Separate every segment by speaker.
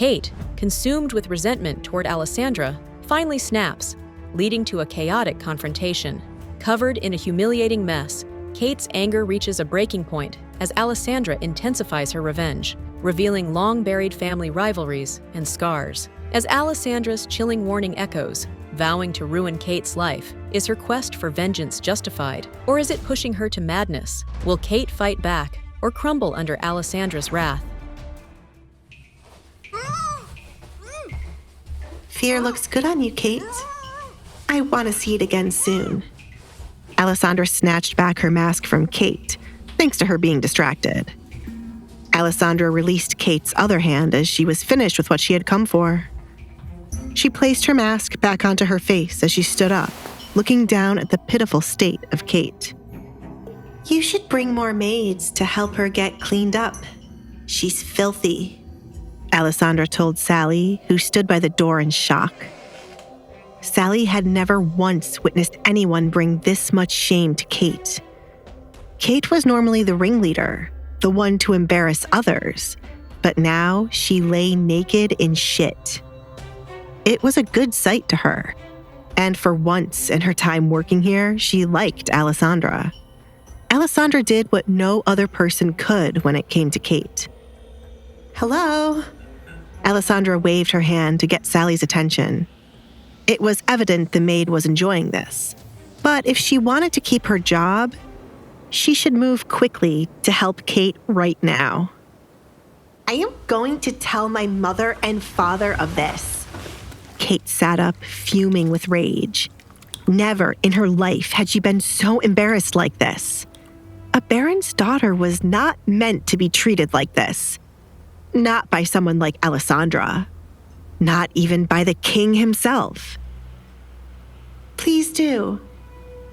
Speaker 1: Kate, consumed with resentment toward Alisandra, finally snaps, leading to a chaotic confrontation. Covered in a humiliating mess, Kate's anger reaches a breaking point as Alisandra intensifies her revenge, revealing long-buried family rivalries and scars. As Alisandra's chilling warning echoes, vowing to ruin Kate's life, is her quest for vengeance justified, or is it pushing her to madness? Will Kate fight back or crumble under Alisandra's wrath?
Speaker 2: Fear looks good on you, Kate. I want to see it again soon. Alisandra snatched back her mask from Kate, thanks to her being distracted. Alisandra released Kate's other hand as she was finished with what she had come for. She placed her mask back onto her face as she stood up, looking down at the pitiful state of Kate. You should bring more maids to help her get cleaned up. She's filthy, Alisandra told Sally, who stood by the door in shock. Sally had never once witnessed anyone bring this much shame to Kate. Kate was normally the ringleader, the one to embarrass others, but now she lay naked in shit. It was a good sight to her, and for once in her time working here, she liked Alisandra. Alisandra did what no other person could when it came to Kate. Hello? Alisandra waved her hand to get Sally's attention. It was evident the maid was enjoying this, but if she wanted to keep her job, she should move quickly to help Kate right now. I am going to tell my mother and father of this. Kate sat up, fuming with rage. Never in her life had she been so embarrassed like this. A baron's daughter was not meant to be treated like this. Not by someone like Alisandra. Not even by the king himself. Please do.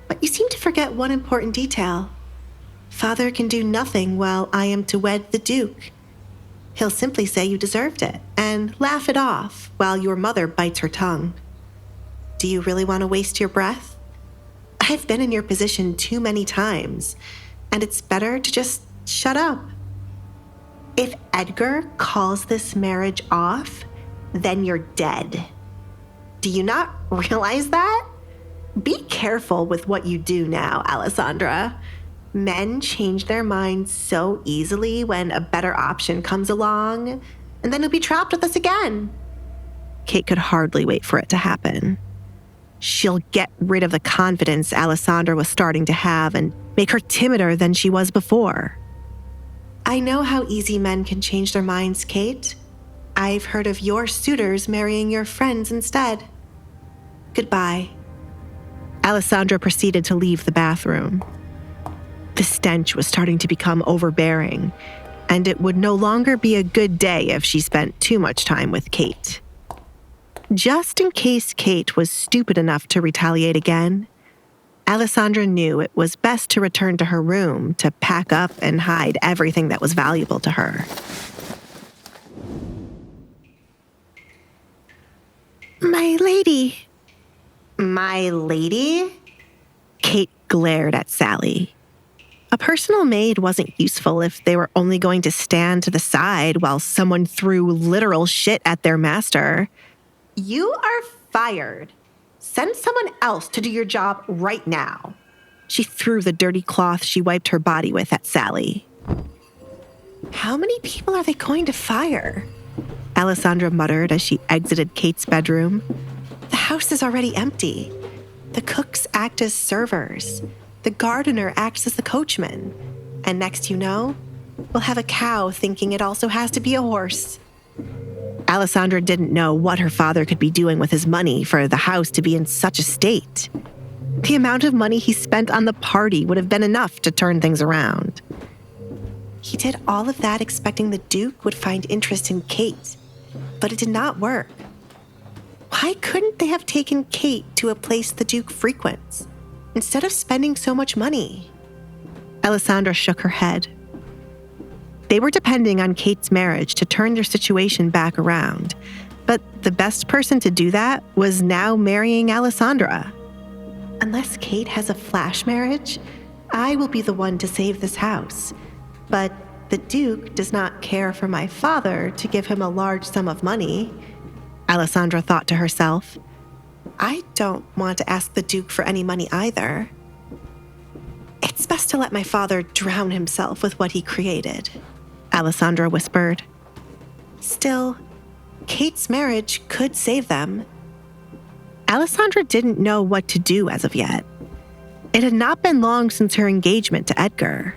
Speaker 2: But you seem to forget one important detail. Father can do nothing while I am to wed the Duke. He'll simply say you deserved it and laugh it off while your mother bites her tongue. Do you really want to waste your breath? I've been in your position too many times, and it's better to just shut up. If Edgar calls this marriage off, then you're dead. Do you not realize that? Be careful with what you do now, Alisandra. Men change their minds so easily when a better option comes along, and then you'll be trapped with us again. Kate could hardly wait for it to happen. She'll get rid of the confidence Alisandra was starting to have and make her timider than she was before. I know how easy men can change their minds, Kate. I've heard of your suitors marrying your friends instead. Goodbye. Alisandra proceeded to leave the bathroom. The stench was starting to become overbearing, and it would no longer be a good day if she spent too much time with Kate. Just in case Kate was stupid enough to retaliate again, Alisandra knew it was best to return to her room to pack up and hide everything that was valuable to her. My lady. My lady? Kate glared at Sally. A personal maid wasn't useful if they were only going to stand to the side while someone threw literal shit at their master. You are fired. Send someone else to do your job right now. She threw the dirty cloth she wiped her body with at Sally. How many people are they going to fire? Alisandra muttered as she exited Kate's bedroom. The house is already empty. The cooks act as servers. The gardener acts as the coachman. And next you know, we'll have a cow thinking it also has to be a horse. Alisandra didn't know what her father could be doing with his money for the house to be in such a state. The amount of money he spent on the party would have been enough to turn things around. He did all of that expecting the Duke would find interest in Kate, but it did not work. Why couldn't they have taken Kate to a place the Duke frequents, instead of spending so much money? Alisandra shook her head. They were depending on Kate's marriage to turn their situation back around, but the best person to do that was now marrying Alisandra. Unless Kate has a flash marriage, I will be the one to save this house. But The Duke does not care for my father to give him a large sum of money, Alisandra thought to herself. I don't want to ask the Duke for any money either. It's best to let my father drown himself with what he created, Alisandra whispered. Still, Kate's marriage could save them. Alisandra didn't know what to do as of yet. It had not been long since her engagement to Edgar.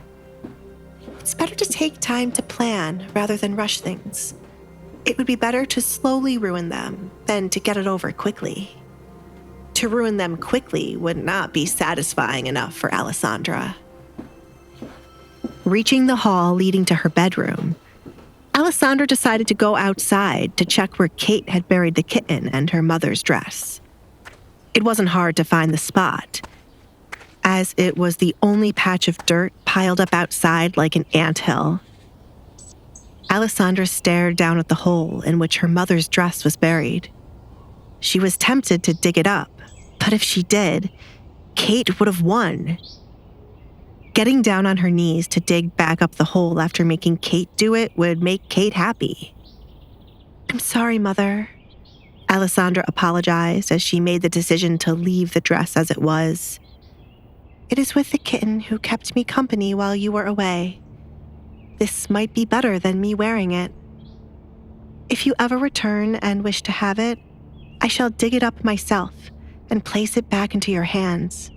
Speaker 2: It's better to take time to plan rather than rush things. It would be better to slowly ruin them than to get it over quickly. To ruin them quickly would not be satisfying enough for Alisandra. Reaching the hall leading to her bedroom, Alisandra decided to go outside to check where Kate had buried the kitten and her mother's dress. It wasn't hard to find the spot, as it was the only patch of dirt piled up outside like an anthill. Alisandra stared down at the hole in which her mother's dress was buried. She was tempted to dig it up, but if she did, Kate would have won. Getting down on her knees to dig back up the hole after making Kate do it would make Kate happy. I'm sorry, Mother. Alisandra apologized as she made the decision to leave the dress as it was. It is with the kitten who kept me company while you were away. This might be better than me wearing it. If you ever return and wish to have it, I shall dig it up myself and place it back into your hands.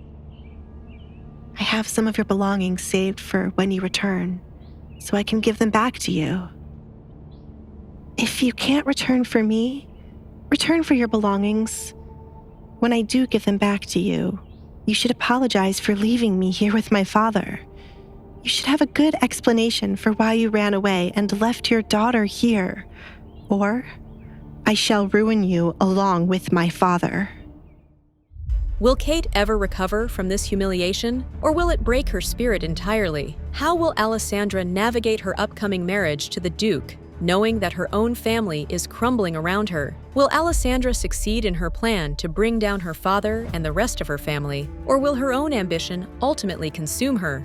Speaker 2: I have some of your belongings saved for when you return, so I can give them back to you. If you can't return for me, return for your belongings. When I do give them back to you, you should apologize for leaving me here with my father. You should have a good explanation for why you ran away and left your daughter here, or I shall ruin you along with my father.
Speaker 1: Will Kate ever recover from this humiliation, or will it break her spirit entirely? How will Alisandra navigate her upcoming marriage to the Duke, knowing that her own family is crumbling around her? Will Alisandra succeed in her plan to bring down her father and the rest of her family, or will her own ambition ultimately consume her?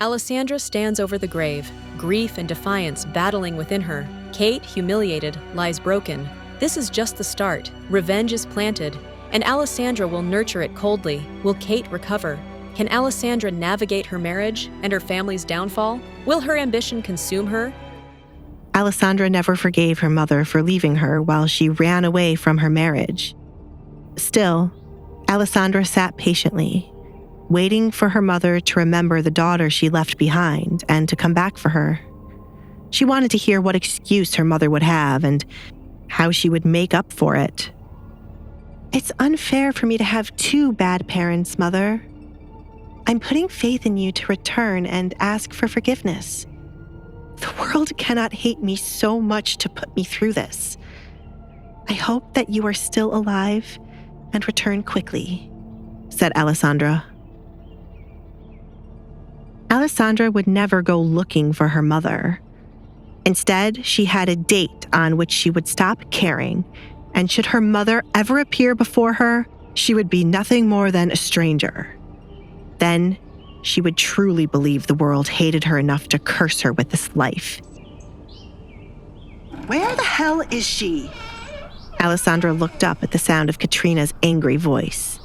Speaker 1: Alisandra stands over the grave, grief and defiance battling within her. Kate, humiliated, lies broken. This is just the start. Revenge is planted, and Alisandra will nurture it coldly. Will Kate recover? Can Alisandra navigate her marriage and her family's downfall? Will her ambition consume her?
Speaker 2: Alisandra never forgave her mother for leaving her while she ran away from her marriage. Still, Alisandra sat patiently, waiting for her mother to remember the daughter she left behind and to come back for her. She wanted to hear what excuse her mother would have and how she would make up for it. It's unfair for me to have two bad parents, Mother. I'm putting faith in you to return and ask for forgiveness. The world cannot hate me so much to put me through this. I hope that you are still alive and return quickly, said Alisandra. Alisandra would never go looking for her mother. Instead, she had a date on which she would stop caring, and should her mother ever appear before her, she would be nothing more than a stranger. Then, she would truly believe the world hated her enough to curse her with this life.
Speaker 3: Where the hell is she?
Speaker 2: Alisandra looked up at the sound of Katrina's angry voice.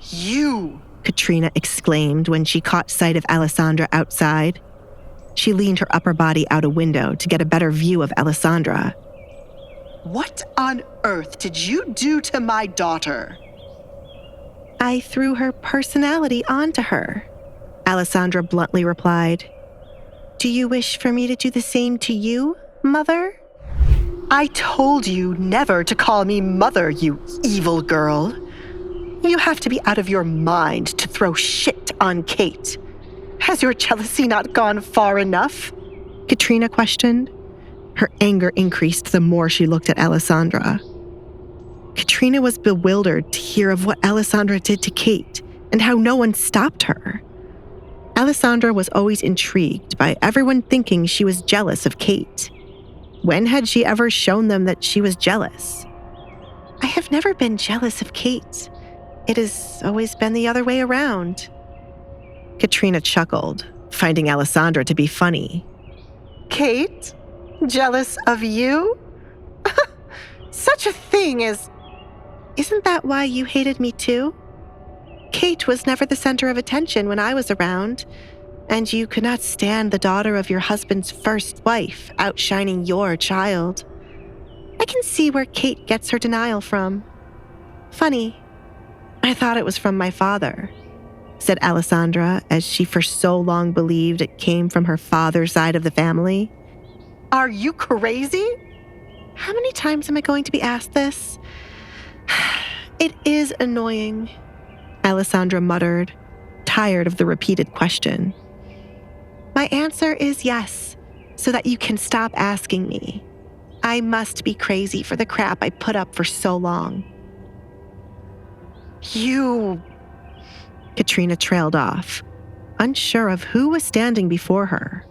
Speaker 3: You!
Speaker 2: Katrina exclaimed when she caught sight of Alisandra outside. She leaned her upper body out a window to get a better view of Alisandra.
Speaker 3: What on earth did you do to my daughter?
Speaker 2: I threw her personality onto her, Alisandra bluntly replied. Do you wish for me to do the same to you, Mother?
Speaker 3: I told you never to call me Mother, you evil girl. You have to be out of your mind to throw shit on Kate. Has your jealousy not gone far enough?
Speaker 2: Katrina questioned. Her anger increased the more she looked at Alisandra. Katrina was bewildered to hear of what Alisandra did to Kate and how no one stopped her. Alisandra was always intrigued by everyone thinking she was jealous of Kate. When had she ever shown them that she was jealous? I have never been jealous of Kate. It has always been the other way around. Katrina chuckled, finding Alisandra to be funny.
Speaker 3: Kate? Jealous of you? Such a thing as...
Speaker 2: Isn't that why you hated me too? Kate was never the center of attention when I was around, and you could not stand the daughter of your husband's first wife outshining your child. I can see where Kate gets her denial from. Funny, I thought it was from my father, said Alisandra, as she for so long believed it came from her father's side of the family.
Speaker 3: Are you crazy?
Speaker 2: How many times am I going to be asked this? It is annoying, Alisandra muttered, tired of the repeated question. My answer is yes, so that you can stop asking me. I must be crazy for the crap I put up for so long.
Speaker 3: You...
Speaker 2: Katrina trailed off, unsure of who was standing before her.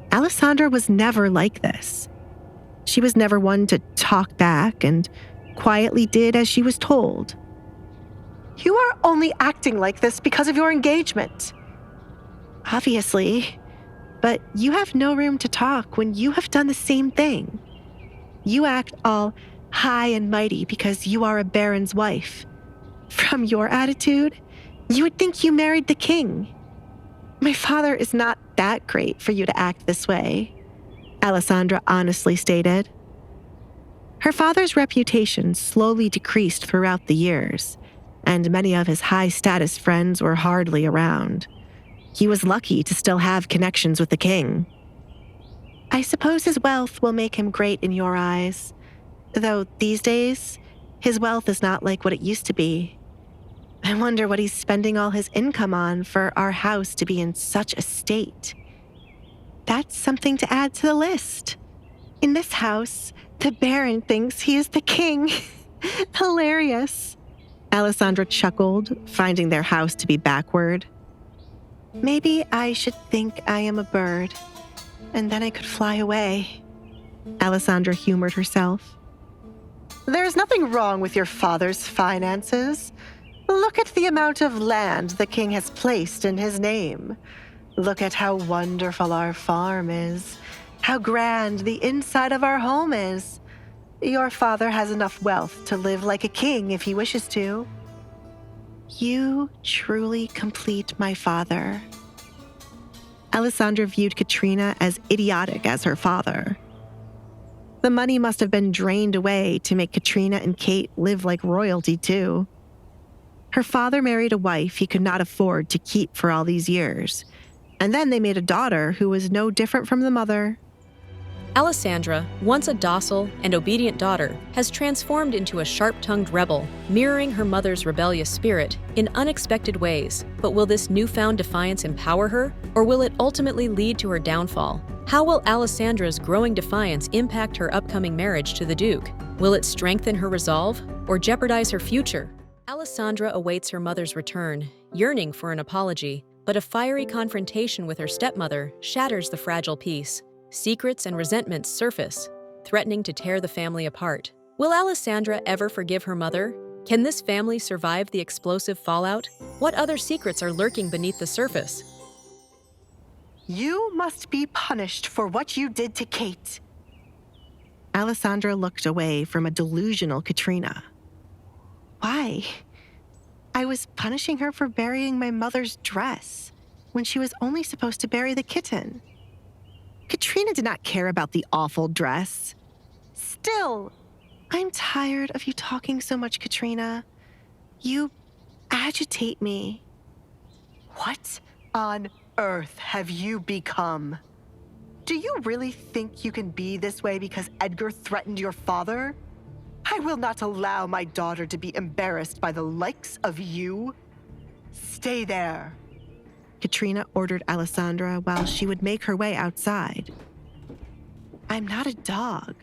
Speaker 2: Alisandra was never like this. She was never one to talk back and quietly did as she was told.
Speaker 3: You are only acting like this because of your engagement.
Speaker 2: Obviously, but you have no room to talk when you have done the same thing. You act all high and mighty because you are a baron's wife. From your attitude, you would think you married the king. My father is not that great for you to act this way, Alisandra honestly stated. Her father's reputation slowly decreased throughout the years, and many of his high-status friends were hardly around. He was lucky to still have connections with the king. I suppose his wealth will make him great in your eyes, though these days, his wealth is not like what it used to be. I wonder what he's spending all his income on for our house to be in such a state. That's something to add to the list. In this house, the Baron thinks he is the king. Hilarious. Alisandra chuckled, finding their house to be backward. Maybe I should think I am a bird, and then I could fly away. Alisandra humored herself.
Speaker 3: There's nothing wrong with your father's finances. Look at the amount of land the king has placed in his name. Look at how wonderful our farm is, how grand the inside of our home is. Your father has enough wealth to live like a king if he wishes to.
Speaker 2: You truly complete my father. Alisandra viewed Katrina as idiotic as her father. The money must have been drained away to make Katrina and Kate live like royalty, too. Her father married a wife he could not afford to keep for all these years, and then they made a daughter who was no different from the mother.
Speaker 1: Alisandra, once a docile and obedient daughter, has transformed into a sharp-tongued rebel, mirroring her mother's rebellious spirit in unexpected ways. But will this newfound defiance empower her, or will it ultimately lead to her downfall? How will Alisandra's growing defiance impact her upcoming marriage to the Duke? Will it strengthen her resolve, or jeopardize her future? Alisandra awaits her mother's return, yearning for an apology, but a fiery confrontation with her stepmother shatters the fragile peace. Secrets and resentments surface, threatening to tear the family apart. Will Alisandra ever forgive her mother? Can this family survive the explosive fallout? What other secrets are lurking beneath the surface?
Speaker 3: You must be punished for what you did to Kate.
Speaker 2: Alisandra looked away from a delusional Katrina. Why? I was punishing her for burying my mother's dress when she was only supposed to bury the kitten. Katrina did not care about the awful dress. Still, I'm tired of you talking so much, Katrina. You agitate me.
Speaker 3: What on earth have you become? Do you really think you can be this way because Edgar threatened your father? I will not allow my daughter to be embarrassed by the likes of you. Stay there.
Speaker 2: Katrina ordered Alisandra while she would make her way outside. I'm not a dog.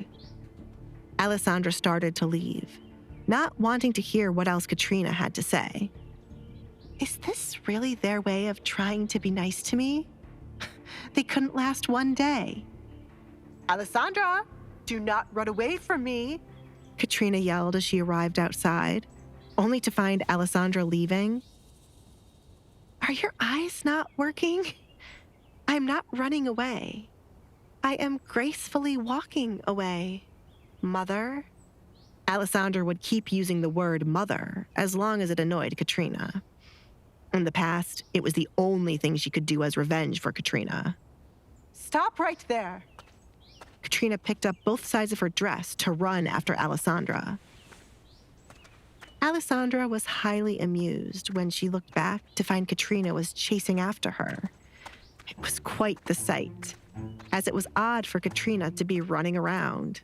Speaker 2: Alisandra started to leave, not wanting to hear what else Katrina had to say. Is this really their way of trying to be nice to me? They couldn't last one day.
Speaker 3: Alisandra, do not run away from me.
Speaker 2: Katrina yelled as she arrived outside, only to find Alisandra leaving. Are your eyes not working? I'm not running away. I am gracefully walking away, Mother. Alisandra would keep using the word mother as long as it annoyed Katrina. In the past, it was the only thing she could do as revenge for Katrina.
Speaker 3: Stop right there.
Speaker 2: Katrina picked up both sides of her dress to run after Alisandra. Alisandra was highly amused when she looked back to find Katrina was chasing after her. It was quite the sight, as it was odd for Katrina to be running around.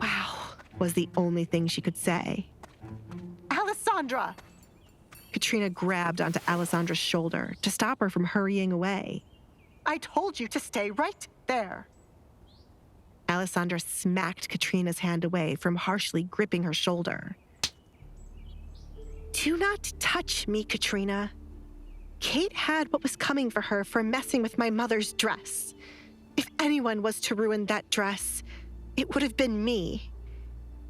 Speaker 2: Wow, was the only thing she could say.
Speaker 3: Alisandra!
Speaker 2: Katrina grabbed onto Alisandra's shoulder to stop her from hurrying away.
Speaker 3: I told you to stay right there.
Speaker 2: Alisandra smacked Katrina's hand away from harshly gripping her shoulder. Do not touch me, Katrina. Kate had what was coming for her for messing with my mother's dress. If anyone was to ruin that dress, it would have been me.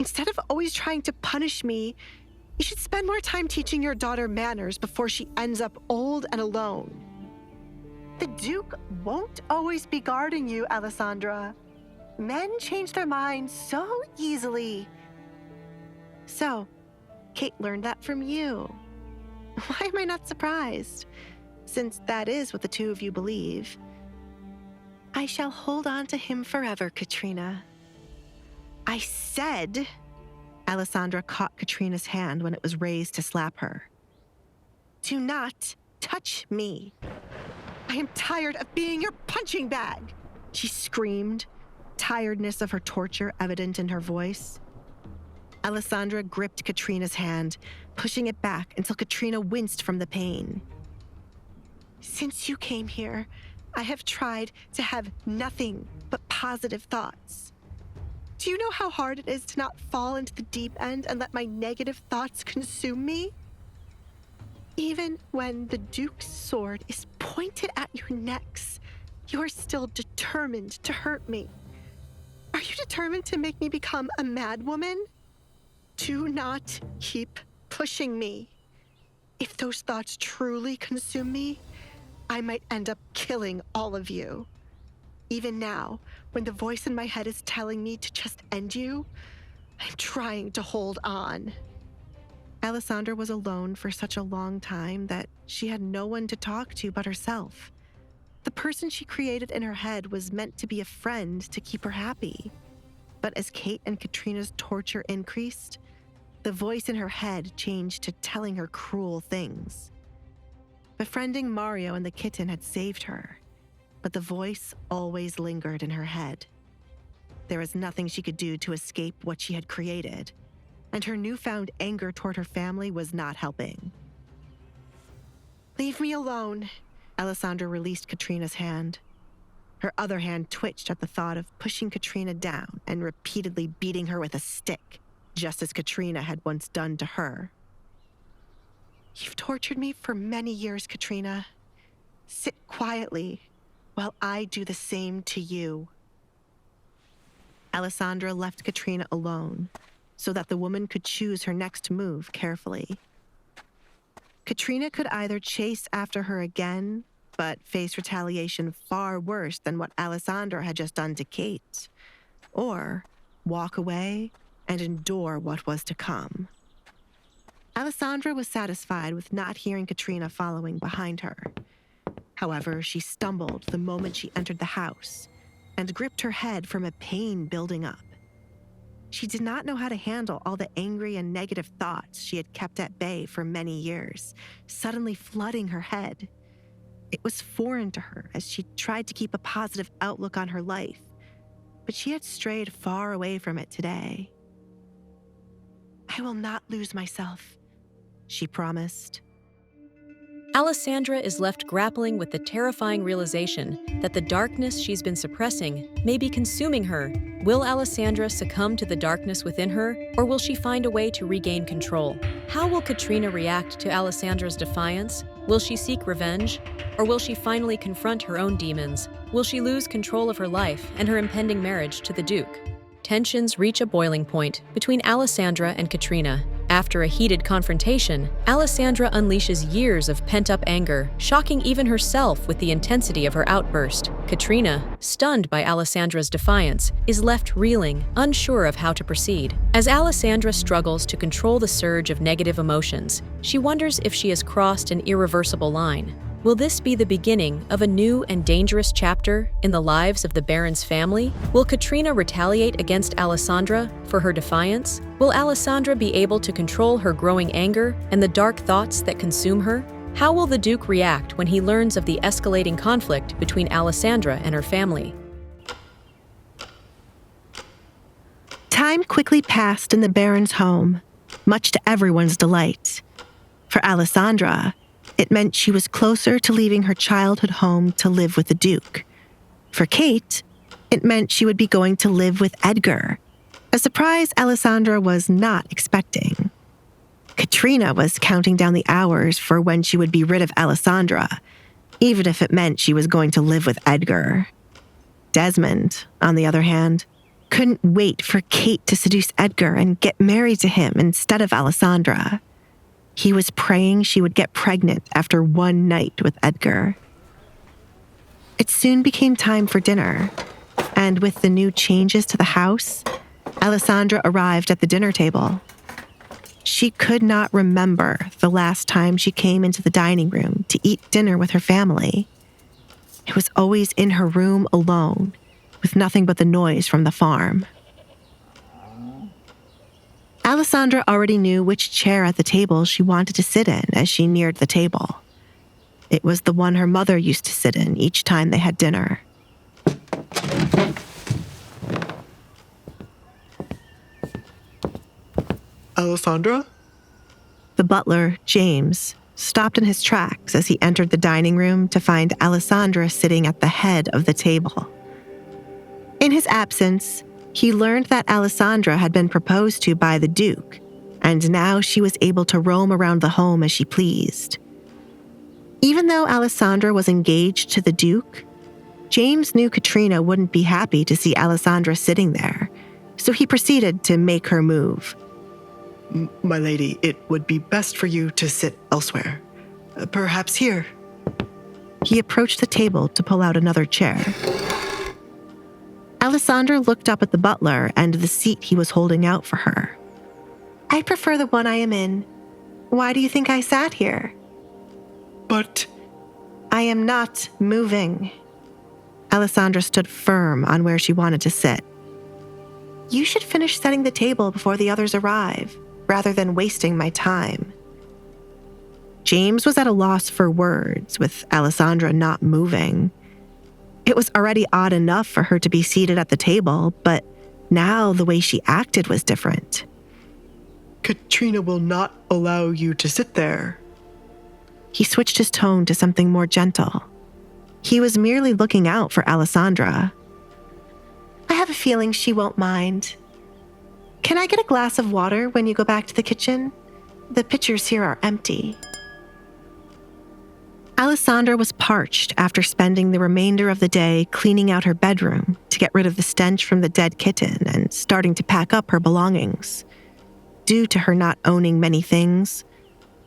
Speaker 2: Instead of always trying to punish me, you should spend more time teaching your daughter manners before she ends up old and alone.
Speaker 3: The Duke won't always be guarding you, Alisandra. Men change their minds so easily.
Speaker 2: So, Kate learned that from you. Why am I not surprised? Since that is what the two of you believe. I shall hold on to him forever, Katrina. I said... Alisandra caught Katrina's hand when it was raised to slap her. Do not touch me. I am tired of being your punching bag, she screamed, tiredness of her torture evident in her voice. Alisandra gripped Katrina's hand, pushing it back until Katrina winced from the pain. Since you came here, I have tried to have nothing but positive thoughts. Do you know how hard it is to not fall into the deep end and let my negative thoughts consume me? Even when the Duke's sword is pointed at your necks, you're still determined to hurt me. Are you determined to make me become a madwoman? Do not keep pushing me. If those thoughts truly consume me, I might end up killing all of you. Even now, when the voice in my head is telling me to just end you, I'm trying to hold on. Alisandra was alone for such a long time that she had no one to talk to but herself. The person she created in her head was meant to be a friend to keep her happy. But as Kate and Katrina's torture increased, the voice in her head changed to telling her cruel things. Befriending Mario and the kitten had saved her, but the voice always lingered in her head. There was nothing she could do to escape what she had created, and her newfound anger toward her family was not helping. Leave me alone, Alisandra released Katrina's hand. Her other hand twitched at the thought of pushing Katrina down and repeatedly beating her with a stick, just as Katrina had once done to her. You've tortured me for many years, Katrina. Sit quietly while I do the same to you. Alisandra left Katrina alone so that the woman could choose her next move carefully. Katrina could either chase after her again, but face retaliation far worse than what Alisandra had just done to Kate, or walk away and endure what was to come. Alisandra was satisfied with not hearing Katrina following behind her. However, she stumbled the moment she entered the house and gripped her head from a pain building up. She did not know how to handle all the angry and negative thoughts she had kept at bay for many years, suddenly flooding her head. It was foreign to her as she tried to keep a positive outlook on her life, but she had strayed far away from it today. I will not lose myself, she promised.
Speaker 1: Alisandra is left grappling with the terrifying realization that the darkness she's been suppressing may be consuming her. Will Alisandra succumb to the darkness within her, or will she find a way to regain control? How will Katrina react to Alisandra's defiance? Will she seek revenge, or will she finally confront her own demons? Will she lose control of her life and her impending marriage to the Duke? Tensions reach a boiling point between Alisandra and Katrina After a heated confrontation, Alisandra unleashes years of pent-up anger, shocking even herself with the intensity of her outburst. Katrina, stunned by Alisandra's defiance, is left reeling, unsure of how to proceed. As Alisandra struggles to control the surge of negative emotions, she wonders if she has crossed an irreversible line. Will this be the beginning of a new and dangerous chapter in the lives of the Baron's family? Will Katrina retaliate against Alisandra for her defiance? Will Alisandra be able to control her growing anger and the dark thoughts that consume her? How will the Duke react when he learns of the escalating conflict between Alisandra and her family?
Speaker 2: Time quickly passed in the Baron's home, much to everyone's delight. For Alisandra, it meant she was closer to leaving her childhood home to live with the Duke. For Kate, it meant she would be going to live with Edgar, a surprise Alisandra was not expecting. Katrina was counting down the hours for when she would be rid of Alisandra, even if it meant she was going to live with Edgar. Desmond, on the other hand, couldn't wait for Kate to seduce Edgar and get married to him instead of Alisandra. He was praying she would get pregnant after one night with Edgar. It soon became time for dinner, and with the new changes to the house, Alisandra arrived at the dinner table. She could not remember the last time she came into the dining room to eat dinner with her family. It was always in her room alone, with nothing but the noise from the farm. Alisandra already knew which chair at the table she wanted to sit in as she neared the table. It was the one her mother used to sit in each time they had dinner.
Speaker 4: Alisandra?
Speaker 2: The butler, James, stopped in his tracks as he entered the dining room to find Alisandra sitting at the head of the table. In his absence, he learned that Alisandra had been proposed to by the Duke, and now she was able to roam around the home as she pleased. Even though Alisandra was engaged to the Duke, James knew Katrina wouldn't be happy to see Alisandra sitting there, so he proceeded to make her move.
Speaker 4: My lady, it would be best for you to sit elsewhere. Perhaps here.
Speaker 2: He approached the table to pull out another chair. Alisandra looked up at the butler and the seat he was holding out for her. I prefer the one I am in. Why do you think I sat here?
Speaker 4: But
Speaker 2: I am not moving. Alisandra stood firm on where she wanted to sit. You should finish setting the table before the others arrive, rather than wasting my time. James was at a loss for words, with Alisandra not moving. It was already odd enough for her to be seated at the table, but now the way she acted was different.
Speaker 4: Katrina will not allow you to sit there.
Speaker 2: He switched his tone to something more gentle. He was merely looking out for Alisandra. I have a feeling she won't mind. Can I get a glass of water when you go back to the kitchen? The pitchers here are empty. Alisandra was parched after spending the remainder of the day cleaning out her bedroom to get rid of the stench from the dead kitten and starting to pack up her belongings. Due to her not owning many things,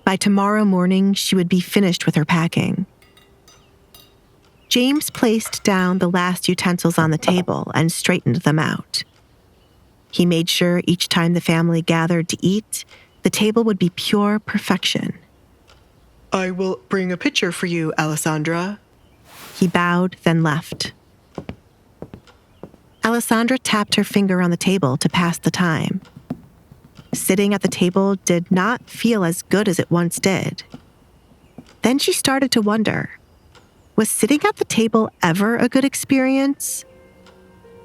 Speaker 2: by tomorrow morning she would be finished with her packing. James placed down the last utensils on the table and straightened them out. He made sure each time the family gathered to eat, the table would be pure perfection.
Speaker 4: I will bring a pitcher for you, Alisandra.
Speaker 2: He bowed, then left. Alisandra tapped her finger on the table to pass the time. Sitting at the table did not feel as good as it once did. Then she started to wonder, was sitting at the table ever a good experience?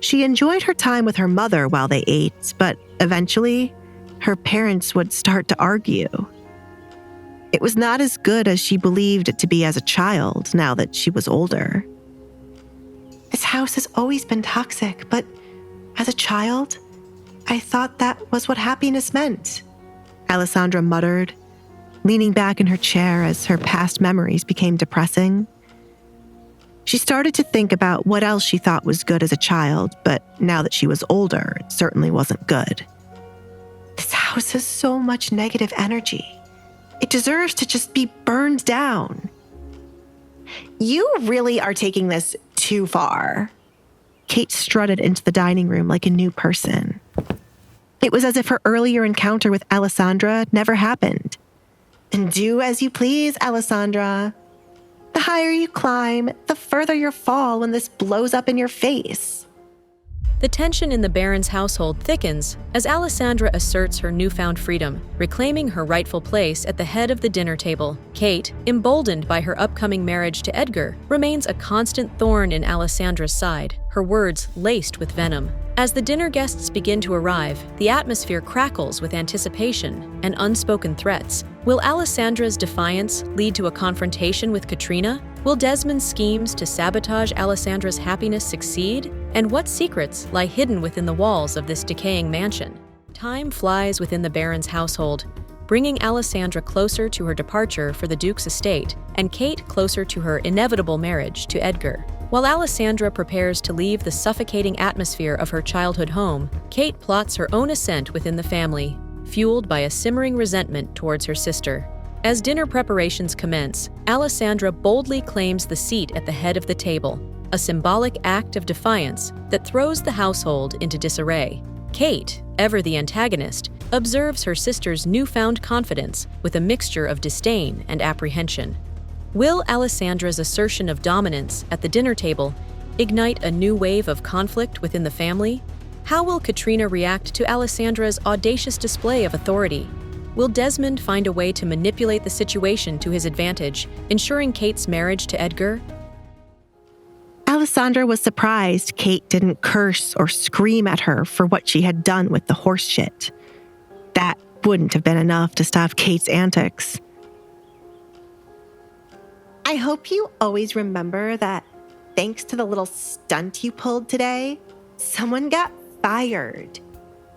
Speaker 2: She enjoyed her time with her mother while they ate, but eventually, her parents would start to argue. It was not as good as she believed it to be as a child now that she was older. This house has always been toxic, but as a child, I thought that was what happiness meant, Alisandra muttered, leaning back in her chair as her past memories became depressing. She started to think about what else she thought was good as a child, but now that she was older, it certainly wasn't good. This house has so much negative energy. It deserves to just be burned down. You really are taking this too far. Kate strutted into the dining room like a new person. It was as if her earlier encounter with Alisandra never happened. And do as you please, Alisandra. The higher you climb, the further you'll fall when this blows up in your face.
Speaker 1: The tension in the Baron's household thickens as Alisandra asserts her newfound freedom, reclaiming her rightful place at the head of the dinner table. Kate, emboldened by her upcoming marriage to Edgar, remains a constant thorn in Alisandra's side, her words laced with venom. As the dinner guests begin to arrive, the atmosphere crackles with anticipation and unspoken threats. Will Alisandra's defiance lead to a confrontation with Katrina? Will Desmond's schemes to sabotage Alisandra's happiness succeed? And what secrets lie hidden within the walls of this decaying mansion? Time flies within the Baron's household, bringing Alisandra closer to her departure for the Duke's estate, and Kate closer to her inevitable marriage to Edgar. While Alisandra prepares to leave the suffocating atmosphere of her childhood home, Kate plots her own ascent within the family, fueled by a simmering resentment towards her sister. As dinner preparations commence, Alisandra boldly claims the seat at the head of the table, a symbolic act of defiance that throws the household into disarray. Kate, ever the antagonist, observes her sister's newfound confidence with a mixture of disdain and apprehension. Will Alisandra's assertion of dominance at the dinner table ignite a new wave of conflict within the family? How will Katrina react to Alisandra's audacious display of authority? Will Desmond find a way to manipulate the situation to his advantage, ensuring Kate's marriage to Edgar?
Speaker 2: Alisandra was surprised Kate didn't curse or scream at her for what she had done with the horse shit. That wouldn't have been enough to stop Kate's antics. I hope you always remember that thanks to the little stunt you pulled today, someone got fired.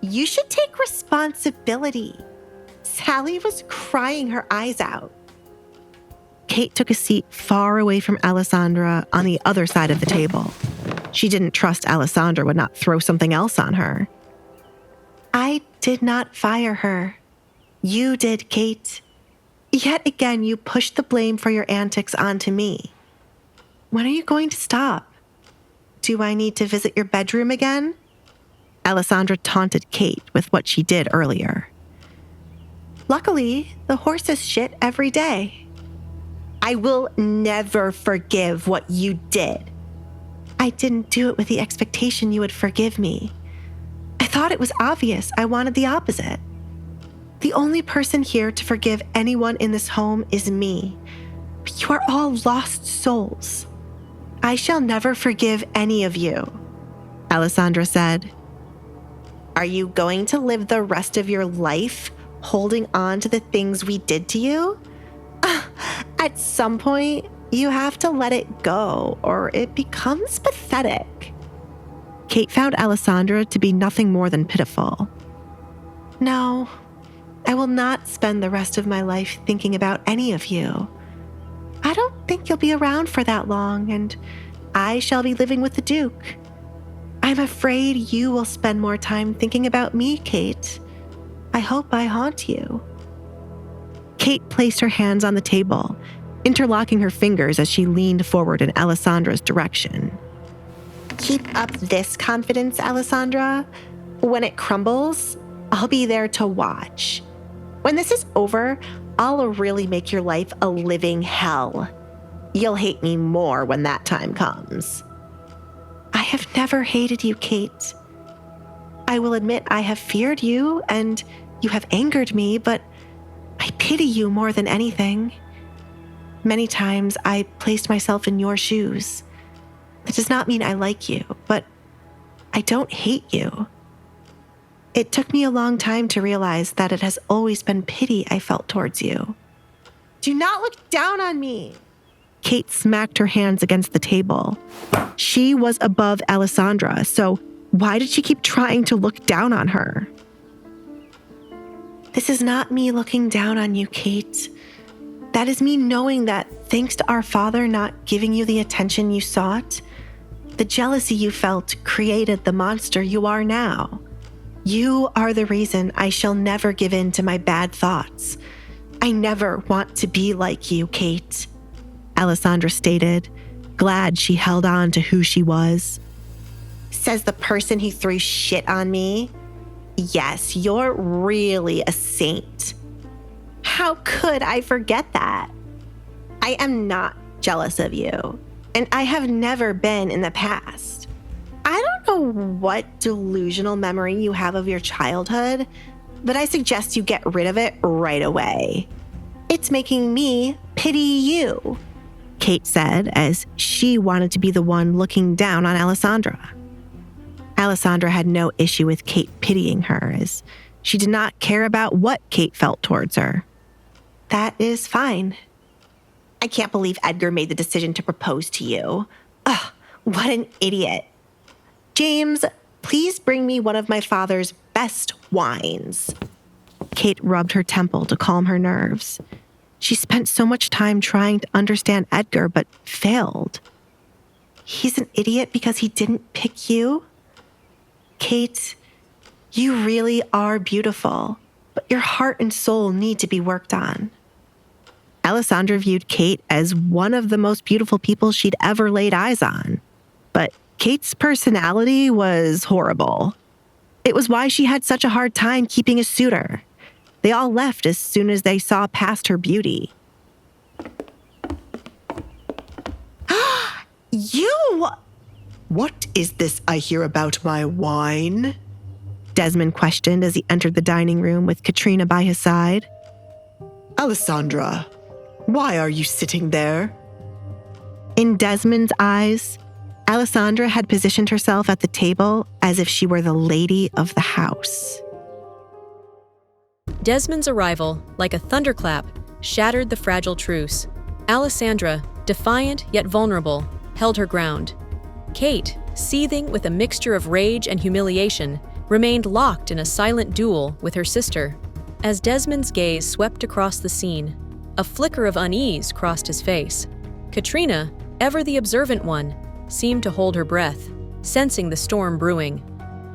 Speaker 2: You should take responsibility. Sally was crying her eyes out. Kate took a seat far away from Alisandra on the other side of the table. She didn't trust Alisandra would not throw something else on her. I did not fire her. You did, Kate. Yet again, you pushed the blame for your antics onto me. When are you going to stop? Do I need to visit your bedroom again? Alisandra taunted Kate with what she did earlier. Luckily, the horses shit every day. I will never forgive what you did. I didn't do it with the expectation you would forgive me. I thought it was obvious I wanted the opposite. The only person here to forgive anyone in this home is me. You are all lost souls. I shall never forgive any of you, Alisandra said. Are you going to live the rest of your life holding on to the things we did to you? At some point, you have to let it go, or it becomes pathetic. Kate found Alisandra to be nothing more than pitiful. No, I will not spend the rest of my life thinking about any of you. I don't think you'll be around for that long, and I shall be living with the Duke. I'm afraid you will spend more time thinking about me, Kate. I hope I haunt you. Kate placed her hands on the table, interlocking her fingers as she leaned forward in Alisandra's direction. Keep up this confidence, Alisandra. When it crumbles, I'll be there to watch. When this is over, I'll really make your life a living hell. You'll hate me more when that time comes. I have never hated you, Kate. I will admit I have feared you and you have angered me, but I pity you more than anything. Many times I placed myself in your shoes. That does not mean I like you, but I don't hate you. It took me a long time to realize that it has always been pity I felt towards you. Do not look down on me. Kate smacked her hands against the table. She was above Alisandra, so why did she keep trying to look down on her? This is not me looking down on you, Kate. That is me knowing that thanks to our father not giving you the attention you sought, the jealousy you felt created the monster you are now. You are the reason I shall never give in to my bad thoughts. I never want to be like you, Kate, Alisandra stated, glad she held on to who she was. Says the person who threw shit on me. Yes, you're really a saint. How could I forget that? I am not jealous of you, and I have never been in the past. I don't know what delusional memory you have of your childhood, but I suggest you get rid of it right away. It's making me pity you, Kate said as she wanted to be the one looking down on Alisandra. Alisandra had no issue with Kate pitying her, as she did not care about what Kate felt towards her. That is fine. I can't believe Edgar made the decision to propose to you. Ugh, what an idiot. James, please bring me one of my father's best wines. Kate rubbed her temple to calm her nerves. She spent so much time trying to understand Edgar, but failed. He's an idiot because he didn't pick you? Kate, you really are beautiful, but your heart and soul need to be worked on. Alisandra viewed Kate as one of the most beautiful people she'd ever laid eyes on. But Kate's personality was horrible. It was why she had such a hard time keeping a suitor. They all left as soon as they saw past her beauty. You!
Speaker 4: What is this I hear about my wine?
Speaker 2: Desmond questioned as he entered the dining room with Katrina by his side.
Speaker 4: Alisandra, why are you sitting there?
Speaker 2: In Desmond's eyes, Alisandra had positioned herself at the table as if she were the lady of the house.
Speaker 1: Desmond's arrival, like a thunderclap, shattered the fragile truce. Alisandra, defiant yet vulnerable, held her ground. Kate, seething with a mixture of rage and humiliation, remained locked in a silent duel with her sister. As Desmond's gaze swept across the scene, a flicker of unease crossed his face. Katrina, ever the observant one, seemed to hold her breath, sensing the storm brewing.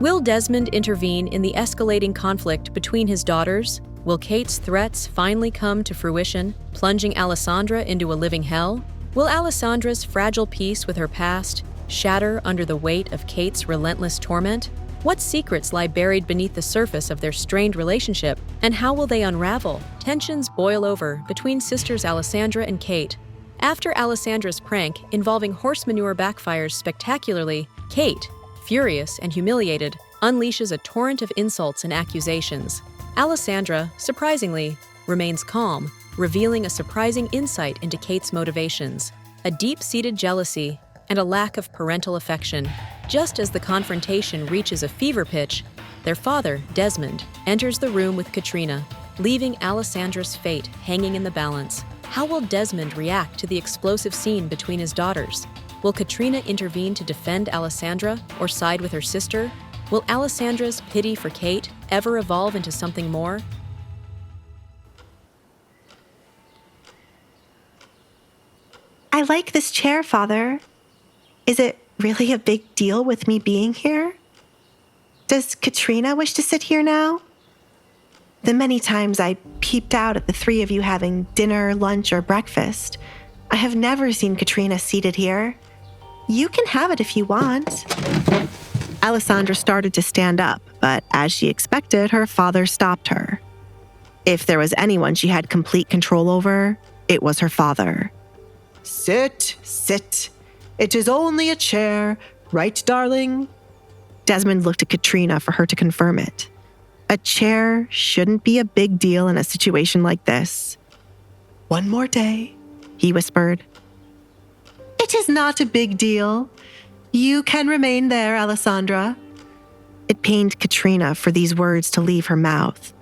Speaker 1: Will Desmond intervene in the escalating conflict between his daughters? Will Kate's threats finally come to fruition, plunging Alisandra into a living hell? Will Alisandra's fragile peace with her past shatter under the weight of Kate's relentless torment? What secrets lie buried beneath the surface of their strained relationship, and how will they unravel? Tensions boil over between sisters Alisandra and Kate. After Alisandra's prank involving horse manure backfires spectacularly, Kate, furious and humiliated, unleashes a torrent of insults and accusations. Alisandra, surprisingly, remains calm, revealing a surprising insight into Kate's motivations, a deep-seated jealousy and a lack of parental affection. Just as the confrontation reaches a fever pitch, their father, Desmond, enters the room with Katrina, leaving Alisandra's fate hanging in the balance. How will Desmond react to the explosive scene between his daughters? Will Katrina intervene to defend Alisandra or side with her sister? Will Alisandra's pity for Kate ever evolve into something more?
Speaker 2: I like this chair, Father. Is it really a big deal with me being here? Does Katrina wish to sit here now? The many times I peeped out at the three of you having dinner, lunch, or breakfast, I have never seen Katrina seated here. You can have it if you want. Alisandra started to stand up, but as she expected, her father stopped her. If there was anyone she had complete control over, it was her father.
Speaker 4: Sit, sit. It is only a chair, right, darling?
Speaker 2: Desmond looked at Katrina for her to confirm it. A chair shouldn't be a big deal in a situation like this.
Speaker 4: One more day,
Speaker 2: he whispered.
Speaker 4: It is not a big deal. You can remain there, Alisandra.
Speaker 2: It pained Katrina for these words to leave her mouth.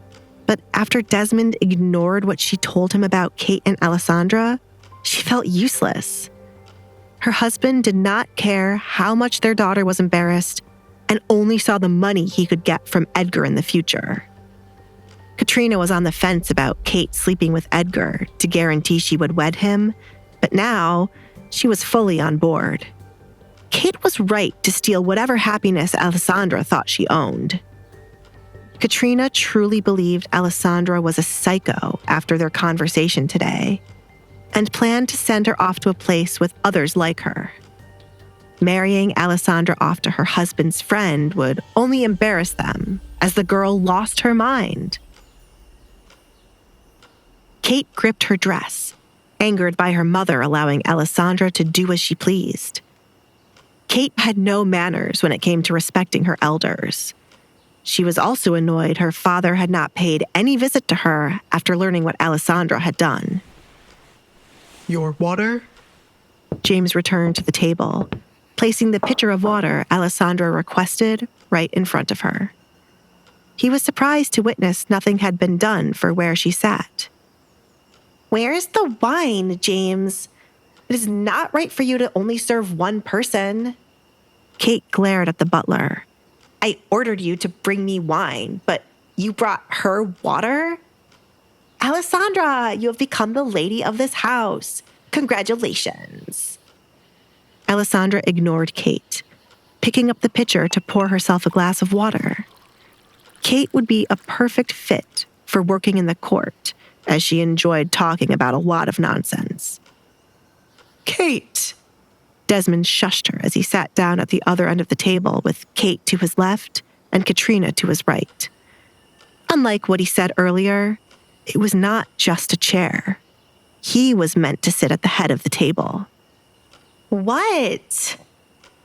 Speaker 2: But after Desmond ignored what she told him about Kate and Alisandra, she felt useless. Her husband did not care how much their daughter was embarrassed and only saw the money he could get from Edgar in the future. Katrina was on the fence about Kate sleeping with Edgar to guarantee she would wed him, but now she was fully on board. Kate was right to steal whatever happiness Alisandra thought she owned. Katrina truly believed Alisandra was a psycho after their conversation today, and planned to send her off to a place with others like her. Marrying Alisandra off to her husband's friend would only embarrass them, as the girl lost her mind. Kate gripped her dress, angered by her mother allowing Alisandra to do as she pleased. Kate had no manners when it came to respecting her elders. She was also annoyed her father had not paid any visit to her after learning what Alisandra had done.
Speaker 4: Your water?
Speaker 2: James returned to the table, placing the pitcher of water Alisandra requested right in front of her. He was surprised to witness nothing had been done for where she sat. "Where's the wine, James? It is not right for you to only serve one person." Kate glared at the butler. "I ordered you to bring me wine, but you brought her water? Alisandra, you have become the lady of this house. Congratulations." Alisandra ignored Kate, picking up the pitcher to pour herself a glass of water. Kate would be a perfect fit for working in the court, as she enjoyed talking about a lot of nonsense.
Speaker 4: Kate!
Speaker 2: Desmond shushed her as he sat down at the other end of the table with Kate to his left and Katrina to his right. Unlike what he said earlier, it was not just a chair. He was meant to sit at the head of the table. "What?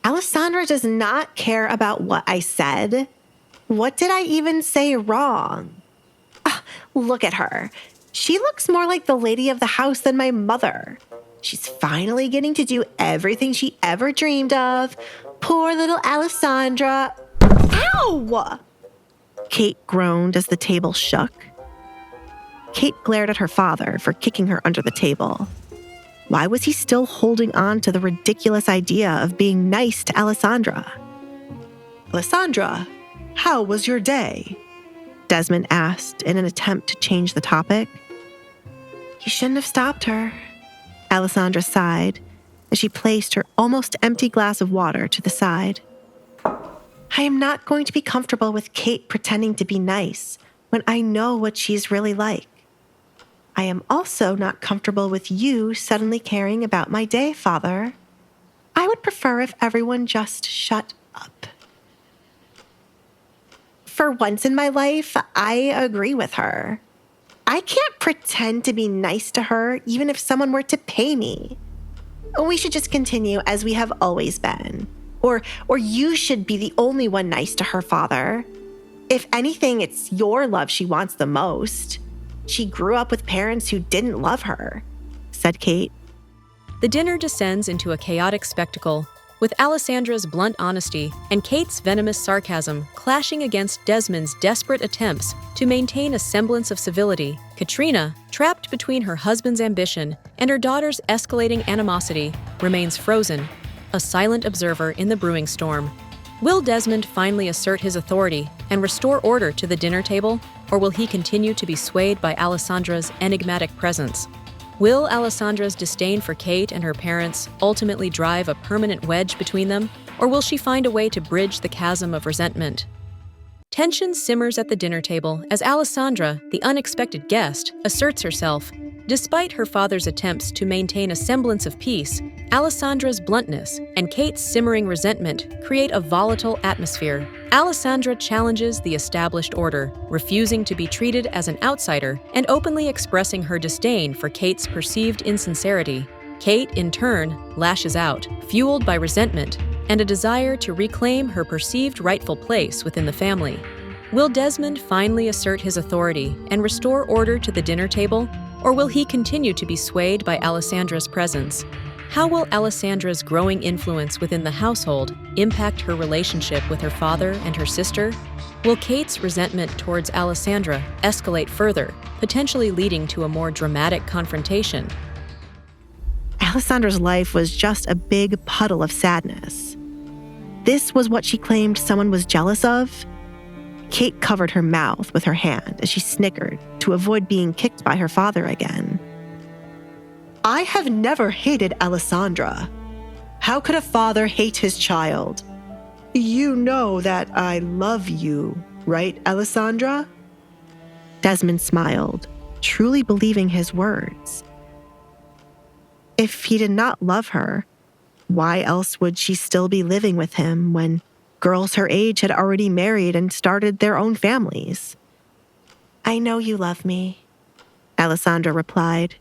Speaker 2: Alisandra does not care about what I said. What did I even say wrong? Look at her. She looks more like the lady of the house than my mother. She's finally getting to do everything she ever dreamed of. Poor little Alisandra." "Ow!" Kate groaned as the table shook. Kate glared at her father for kicking her under the table. Why was he still holding on to the ridiculous idea of being nice to Alisandra?
Speaker 4: "Alisandra, how was your day?"
Speaker 2: Desmond asked in an attempt to change the topic. "You shouldn't have stopped her," Alisandra sighed as she placed her almost empty glass of water to the side. "I am not going to be comfortable with Kate pretending to be nice when I know what she's really like. I am also not comfortable with you suddenly caring about my day, Father. I would prefer if everyone just shut up." For once in my life, I agree with her. I can't pretend to be nice to her even if someone were to pay me. We should just continue as we have always been. Or you should be the only one nice to her, Father. If anything, it's your love she wants the most. She grew up with parents who didn't love her," said Kate.
Speaker 1: The dinner descends into a chaotic spectacle, with Alisandra's blunt honesty and Kate's venomous sarcasm clashing against Desmond's desperate attempts to maintain a semblance of civility. Katrina, trapped between her husband's ambition and her daughter's escalating animosity, remains frozen, a silent observer in the brewing storm. Will Desmond finally assert his authority and restore order to the dinner table, or will he continue to be swayed by Alisandra's enigmatic presence? Will Alisandra's disdain for Kate and her parents ultimately drive a permanent wedge between them, or will she find a way to bridge the chasm of resentment? Tension simmers at the dinner table as Alisandra, the unexpected guest, asserts herself. Despite her father's attempts to maintain a semblance of peace, Alisandra's bluntness and Kate's simmering resentment create a volatile atmosphere. Alisandra challenges the established order, refusing to be treated as an outsider and openly expressing her disdain for Kate's perceived insincerity. Kate, in turn, lashes out, fueled by resentment and a desire to reclaim her perceived rightful place within the family. Will Desmond finally assert his authority and restore order to the dinner table, or will he continue to be swayed by Alisandra's presence? How will Alisandra's growing influence within the household impact her relationship with her father and her sister? Will Kate's resentment towards Alisandra escalate further, potentially leading to a more dramatic confrontation?
Speaker 2: Alisandra's life was just a big puddle of sadness. This was what she claimed someone was jealous of? Kate covered her mouth with her hand as she snickered to avoid being kicked by her father again.
Speaker 3: I have never hated Alisandra. How could a father hate his child?
Speaker 4: You know that I love you, Right, Alisandra?
Speaker 2: Desmond smiled, truly believing his words. If he did not love her, why else would she still be living with him when girls her age had already married and started their own families? I know you love me, Alisandra replied,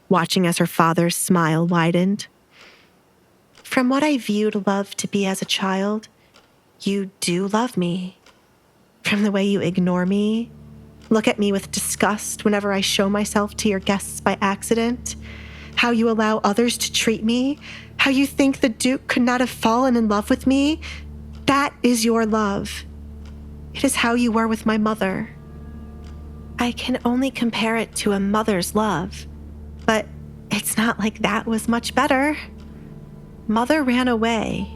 Speaker 2: watching as her father's smile widened. From what I viewed love to be as a child, you do love me. From the way you ignore me, look at me with disgust whenever I show myself to your guests by accident, how you allow others to treat me, how you think the Duke could not have fallen in love with me, that is your love. It is how you were with my mother. I can only compare it to a mother's love, but it's not like that was much better. Mother ran away,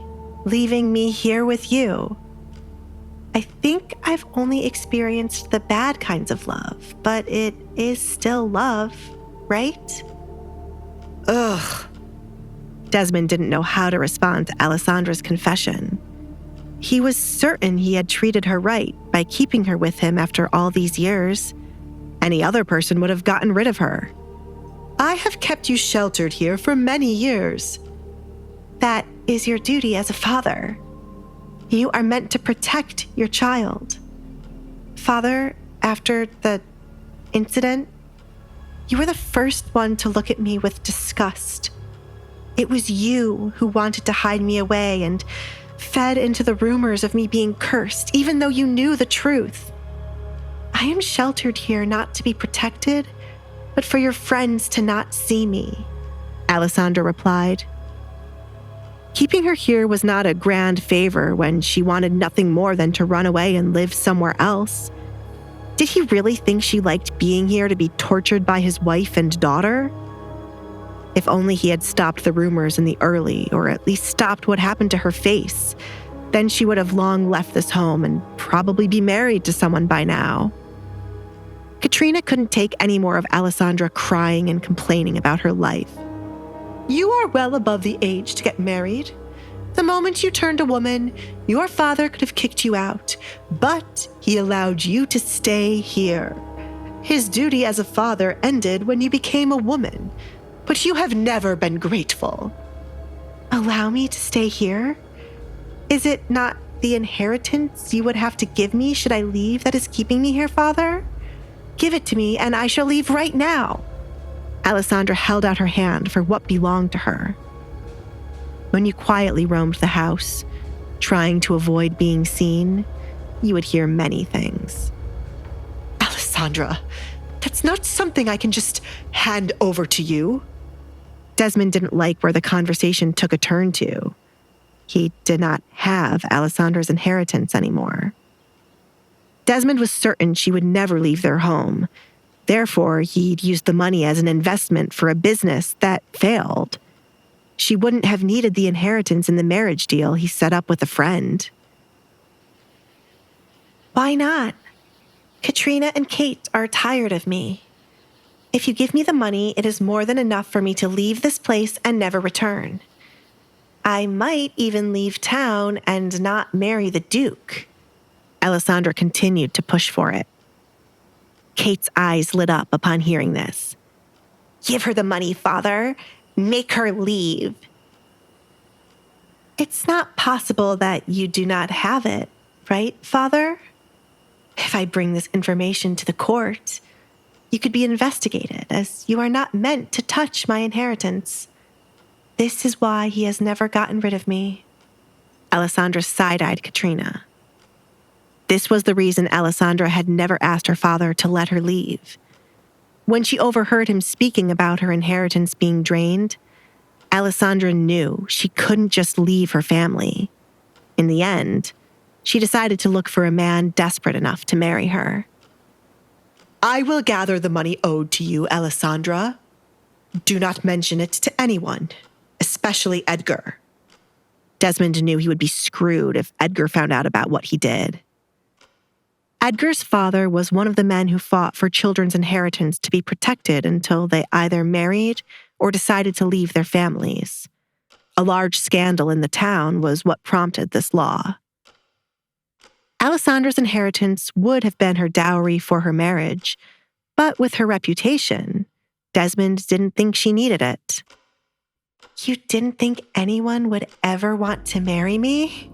Speaker 2: leaving me here with you. I think I've only experienced the bad kinds of love, but it is still love, right?
Speaker 4: Ugh.
Speaker 2: Desmond didn't know how to respond to Alisandra's confession. He was certain he had treated her right by keeping her with him after all these years. Any other person would have gotten rid of her.
Speaker 4: I have kept you sheltered here for many years.
Speaker 2: That is your duty as a father. You are meant to protect your child. Father, after the incident, you were the first one to look at me with disgust. It was you who wanted to hide me away and fed into the rumors of me being cursed, even though you knew the truth. I am sheltered here not to be protected, but for your friends to not see me, Alisandra replied. Keeping her here was not a grand favor when she wanted nothing more than to run away and live somewhere else. Did he really think she liked being here to be tortured by his wife and daughter? If only he had stopped the rumors in the early, or at least stopped what happened to her face, then she would have long left this home and probably be married to someone by now. Katrina couldn't take any more of Alisandra crying and complaining about her life.
Speaker 4: You are well above the age to get married. The moment you turned a woman, your father could have kicked you out, but he allowed you to stay here. His duty as a father ended when you became a woman, but you have never been grateful.
Speaker 2: Allow me to stay here? Is it not the inheritance you would have to give me should I leave that is keeping me here, Father? Give it to me and I shall leave right now. Alisandra held out her hand for what belonged to her. When you quietly roamed the house, trying to avoid being seen, you would hear many things.
Speaker 4: Alisandra, that's not something I can just hand over to you.
Speaker 2: Desmond didn't like where the conversation took a turn to. He did not have Alisandra's inheritance anymore. Desmond was certain she would never leave their home. Therefore, he'd used the money as an investment for a business that failed. She wouldn't have needed the inheritance in the marriage deal he set up with a friend. Why not? Katrina and Kate are tired of me. If you give me the money, it is more than enough for me to leave this place and never return. I might even leave town and not marry the Duke. Alisandra continued to push for it. Kate's eyes lit up upon hearing this. Give her the money, Father. Make her leave. It's not possible that you do not have it, right, Father? If I bring this information to the court, you could be investigated, as you are not meant to touch my inheritance. This is why he has never gotten rid of me. Alisandra side-eyed Katrina. This was the reason Alisandra had never asked her father to let her leave. When she overheard him speaking about her inheritance being drained, Alisandra knew she couldn't just leave her family. In the end, she decided to look for a man desperate enough to marry her.
Speaker 4: I will gather the money owed to you, Alisandra. Do not mention it to anyone, especially Edgar.
Speaker 2: Desmond knew he would be screwed if Edgar found out about what he did. Edgar's father was one of the men who fought for children's inheritance to be protected until they either married or decided to leave their families. A large scandal in the town was what prompted this law. Alisandra's inheritance would have been her dowry for her marriage, but with her reputation, Desmond didn't think she needed it.
Speaker 4: You didn't think anyone would ever want to marry me?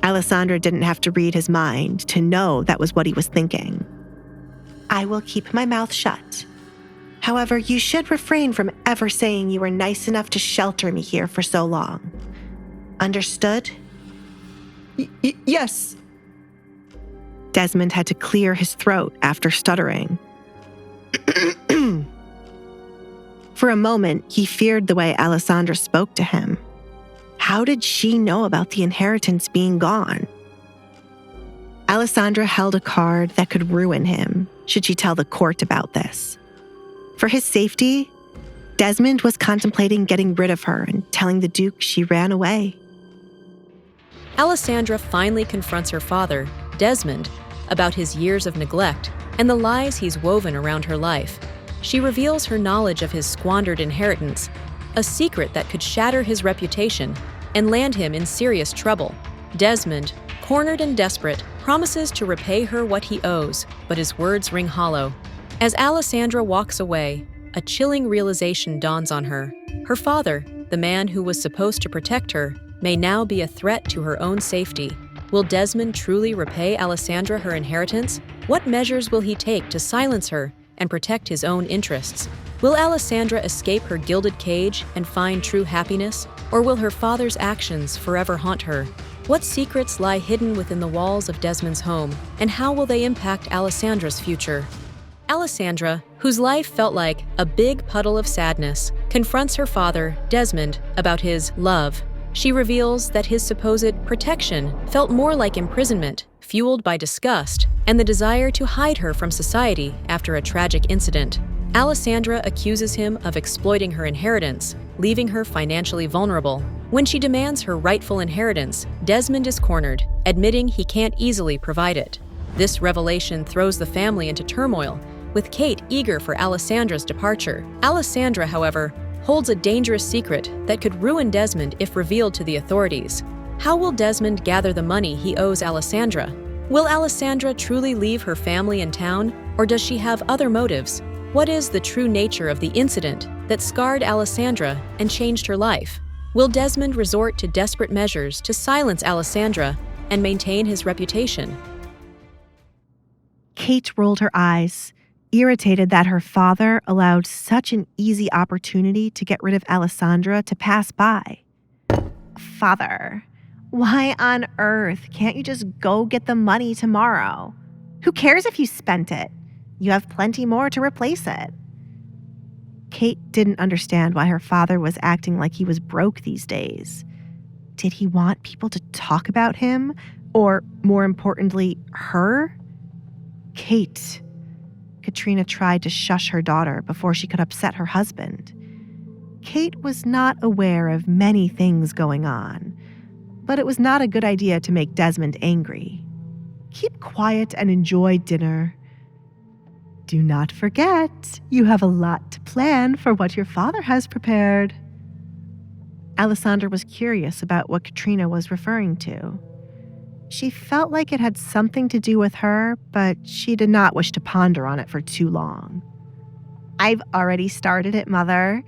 Speaker 2: Alisandra didn't have to read his mind to know that was what he was thinking.
Speaker 4: I will keep my mouth shut. However, you should refrain from ever saying you were nice enough to shelter me here for so long. Understood?
Speaker 3: Yes.
Speaker 2: Desmond had to clear his throat after stuttering. For a moment, he feared the way Alisandra spoke to him. How did she know about the inheritance being gone? Alisandra held a card that could ruin him should she tell the court about this. For his safety, Desmond was contemplating getting rid of her and telling the Duke she ran away.
Speaker 1: Alisandra finally confronts her father, Desmond, about his years of neglect and the lies he's woven around her life. She reveals her knowledge of his squandered inheritance, a secret that could shatter his reputation and land him in serious trouble. Desmond, cornered and desperate, promises to repay her what he owes, but his words ring hollow. As Alisandra walks away, a chilling realization dawns on her. Her father, the man who was supposed to protect her, may now be a threat to her own safety. Will Desmond truly repay Alisandra her inheritance? What measures will he take to silence her and protect his own interests? Will Alisandra escape her gilded cage and find true happiness, or will her father's actions forever haunt her? What secrets lie hidden within the walls of Desmond's home, and how will they impact Alisandra's future? Alisandra, whose life felt like a big puddle of sadness, confronts her father, Desmond, about his love. She reveals that his supposed protection felt more like imprisonment, fueled by disgust and the desire to hide her from society after a tragic incident. Alisandra accuses him of exploiting her inheritance, leaving her financially vulnerable. When she demands her rightful inheritance, Desmond is cornered, admitting he can't easily provide it. This revelation throws the family into turmoil, with Kate eager for Alisandra's departure. Alisandra, however, holds a dangerous secret that could ruin Desmond if revealed to the authorities. How will Desmond gather the money he owes Alisandra? Will Alisandra truly leave her family in town, or does she have other motives? What is the true nature of the incident that scarred Alisandra and changed her life? Will Desmond resort to desperate measures to silence Alisandra and maintain his reputation?
Speaker 2: Kate rolled her eyes, irritated that her father allowed such an easy opportunity to get rid of Alisandra to pass by. Father, why on earth can't you just go get the money tomorrow? Who cares if you spent it? You have plenty more to replace it. Kate didn't understand why her father was acting like he was broke these days. Did he want people to talk about him? Or, more importantly, her? Kate. Katrina tried to shush her daughter before she could upset her husband. Kate was not aware of many things going on, but it was not a good idea to make Desmond angry. Keep quiet and enjoy dinner. Do not forget, you have a lot to plan for what your father has prepared. Alisandra was curious about what Katrina was referring to. She felt like it had something to do with her, but she did not wish to ponder on it for too long. I've already started it, Mother.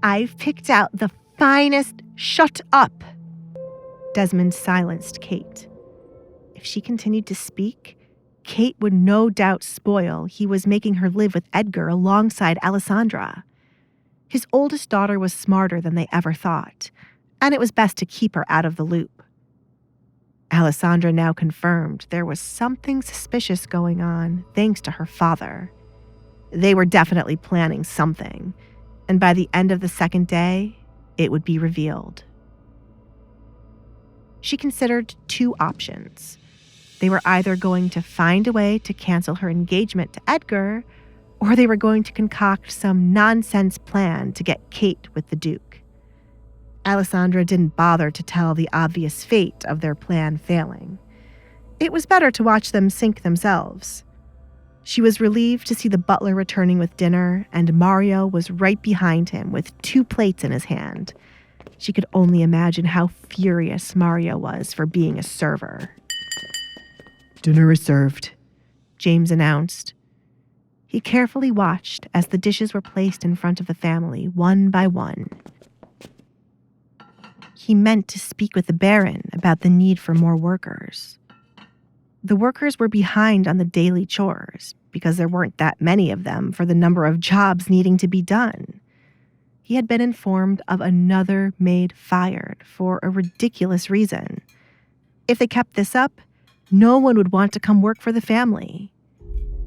Speaker 2: I've picked out the finest— Shut up! Desmond silenced Kate. If she continued to speak, Kate would no doubt spoil he was making her live with Edgar alongside Alisandra. His oldest daughter was smarter than they ever thought, and it was best to keep her out of the loop. Alisandra now confirmed there was something suspicious going on thanks to her father. They were definitely planning something, and by the end of the second day, it would be revealed. She considered two options. They were either going to find a way to cancel her engagement to Edgar, or they were going to concoct some nonsense plan to get Kate with the Duke. Alisandra didn't bother to tell the obvious fate of their plan failing. It was better to watch them sink themselves. She was relieved to see the butler returning with dinner, and Mario was right behind him with 2 plates in his hand. She could only imagine how furious Mario was for being a server.
Speaker 4: Dinner is served,
Speaker 2: James announced. He carefully watched as the dishes were placed in front of the family, one by one. He meant to speak with the Baron about the need for more workers. The workers were behind on the daily chores because there weren't that many of them for the number of jobs needing to be done. He had been informed of another maid fired for a ridiculous reason. If they kept this up, no one would want to come work for the family.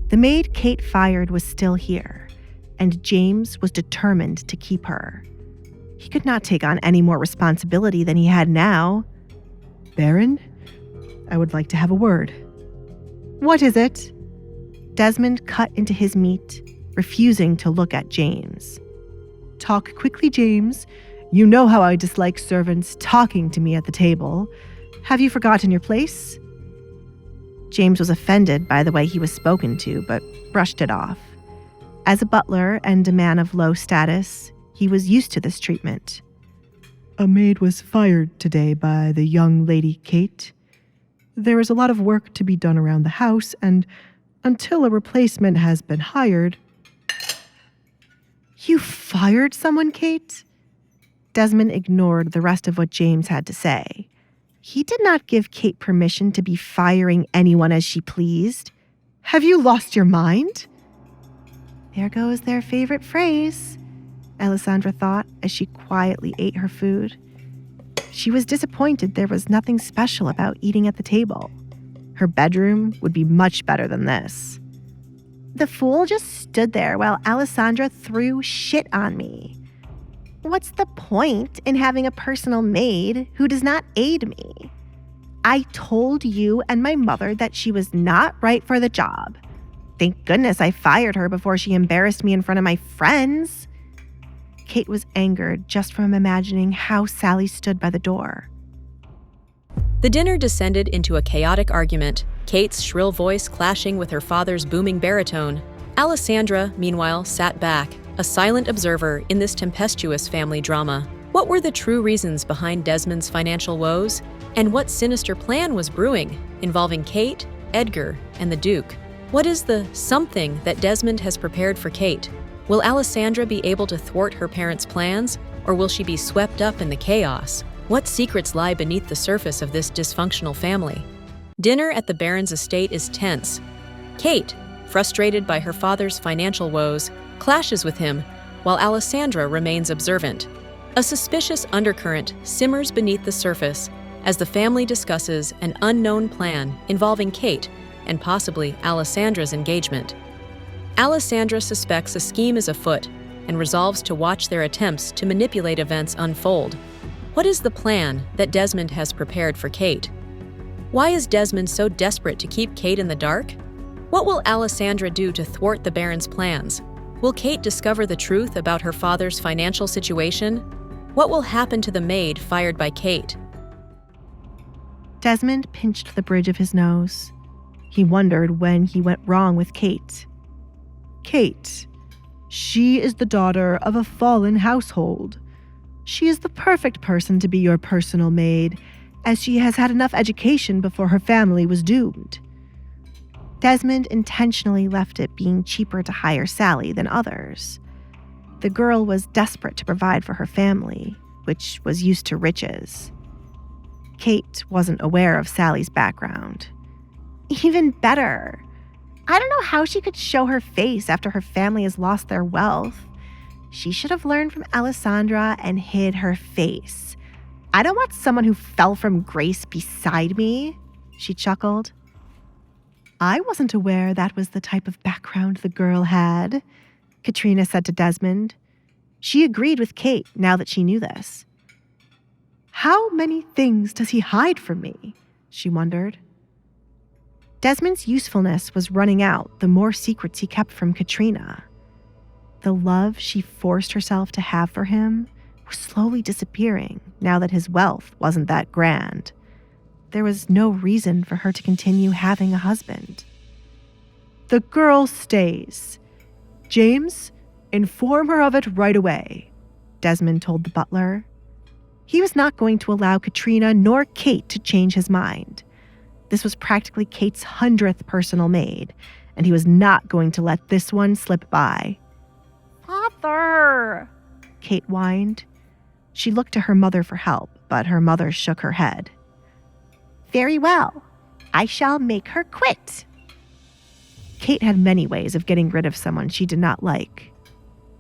Speaker 2: The maid Kate fired was still here, and James was determined to keep her. He could not take on any more responsibility than he had now.
Speaker 4: Baron, I would like to have a word.
Speaker 2: What is it? Desmond cut into his meat, refusing to look at James.
Speaker 4: Talk quickly, James. You know how I dislike servants talking to me at the table. Have you forgotten your place?
Speaker 2: James was offended by the way he was spoken to, but brushed it off. As a butler and a man of low status, he was used to this treatment.
Speaker 4: A maid was fired today by the young lady Kate. There is a lot of work to be done around the house, and until a replacement has been hired...
Speaker 2: You fired someone, Kate? Desmond ignored the rest of what James had to say. He did not give Kate permission to be firing anyone as she pleased.
Speaker 4: Have you lost your mind?
Speaker 2: There goes their favorite phrase, Alisandra thought as she quietly ate her food. She was disappointed there was nothing special about eating at the table. Her bedroom would be much better than this. The fool just stood there while Alisandra threw shit on me. What's the point in having a personal maid who does not aid me? I told you and my mother that she was not right for the job. Thank goodness I fired her before she embarrassed me in front of my friends. Kate was angered just from imagining how Sally stood by the door.
Speaker 1: The dinner descended into a chaotic argument, Kate's shrill voice clashing with her father's booming baritone. Alisandra, meanwhile, sat back, a silent observer in this tempestuous family drama. What were the true reasons behind Desmond's financial woes? And what sinister plan was brewing, involving Kate, Edgar, and the Duke? What is the something that Desmond has prepared for Kate? Will Alisandra be able to thwart her parents' plans, or will she be swept up in the chaos? What secrets lie beneath the surface of this dysfunctional family? Dinner at the Baron's estate is tense. Kate, frustrated by her father's financial woes, clashes with him, while Alisandra remains observant. A suspicious undercurrent simmers beneath the surface as the family discusses an unknown plan involving Kate and possibly Alisandra's engagement. Alisandra suspects a scheme is afoot and resolves to watch their attempts to manipulate events unfold. What is the plan that Desmond has prepared for Kate? Why is Desmond so desperate to keep Kate in the dark? What will Alisandra do to thwart the Baron's plans? Will Kate discover the truth about her father's financial situation? What will happen to the maid fired by Kate?
Speaker 2: Desmond pinched the bridge of his nose. He wondered when he went wrong with Kate.
Speaker 4: Kate. She is the daughter of a fallen household. She is the perfect person to be your personal maid, as she has had enough education before her family was doomed.
Speaker 2: Desmond intentionally left it being cheaper to hire Sally than others. The girl was desperate to provide for her family, which was used to riches. Kate wasn't aware of Sally's background. Even better, I don't know how she could show her face after her family has lost their wealth. She should have learned from Alisandra and hid her face. I don't want someone who fell from grace beside me, she chuckled.
Speaker 4: I wasn't aware that was the type of background the girl had,
Speaker 2: Katrina said to Desmond. She agreed with Kate now that she knew this.
Speaker 4: How many things does he hide from me? She wondered.
Speaker 2: Desmond's usefulness was running out the more secrets he kept from Katrina. The love she forced herself to have for him was slowly disappearing now that his wealth wasn't that grand. There was no reason for her to continue having a husband.
Speaker 4: The girl stays. James, inform her of it right away,
Speaker 2: Desmond told the butler. He was not going to allow Katrina nor Kate to change his mind. This was practically Kate's 100th personal maid, and he was not going to let this one slip by.
Speaker 5: "Father!"
Speaker 2: Kate whined. She looked to her mother for help, but her mother shook her head. "Very well. I shall make her quit." Kate had many ways of getting rid of someone she did not like.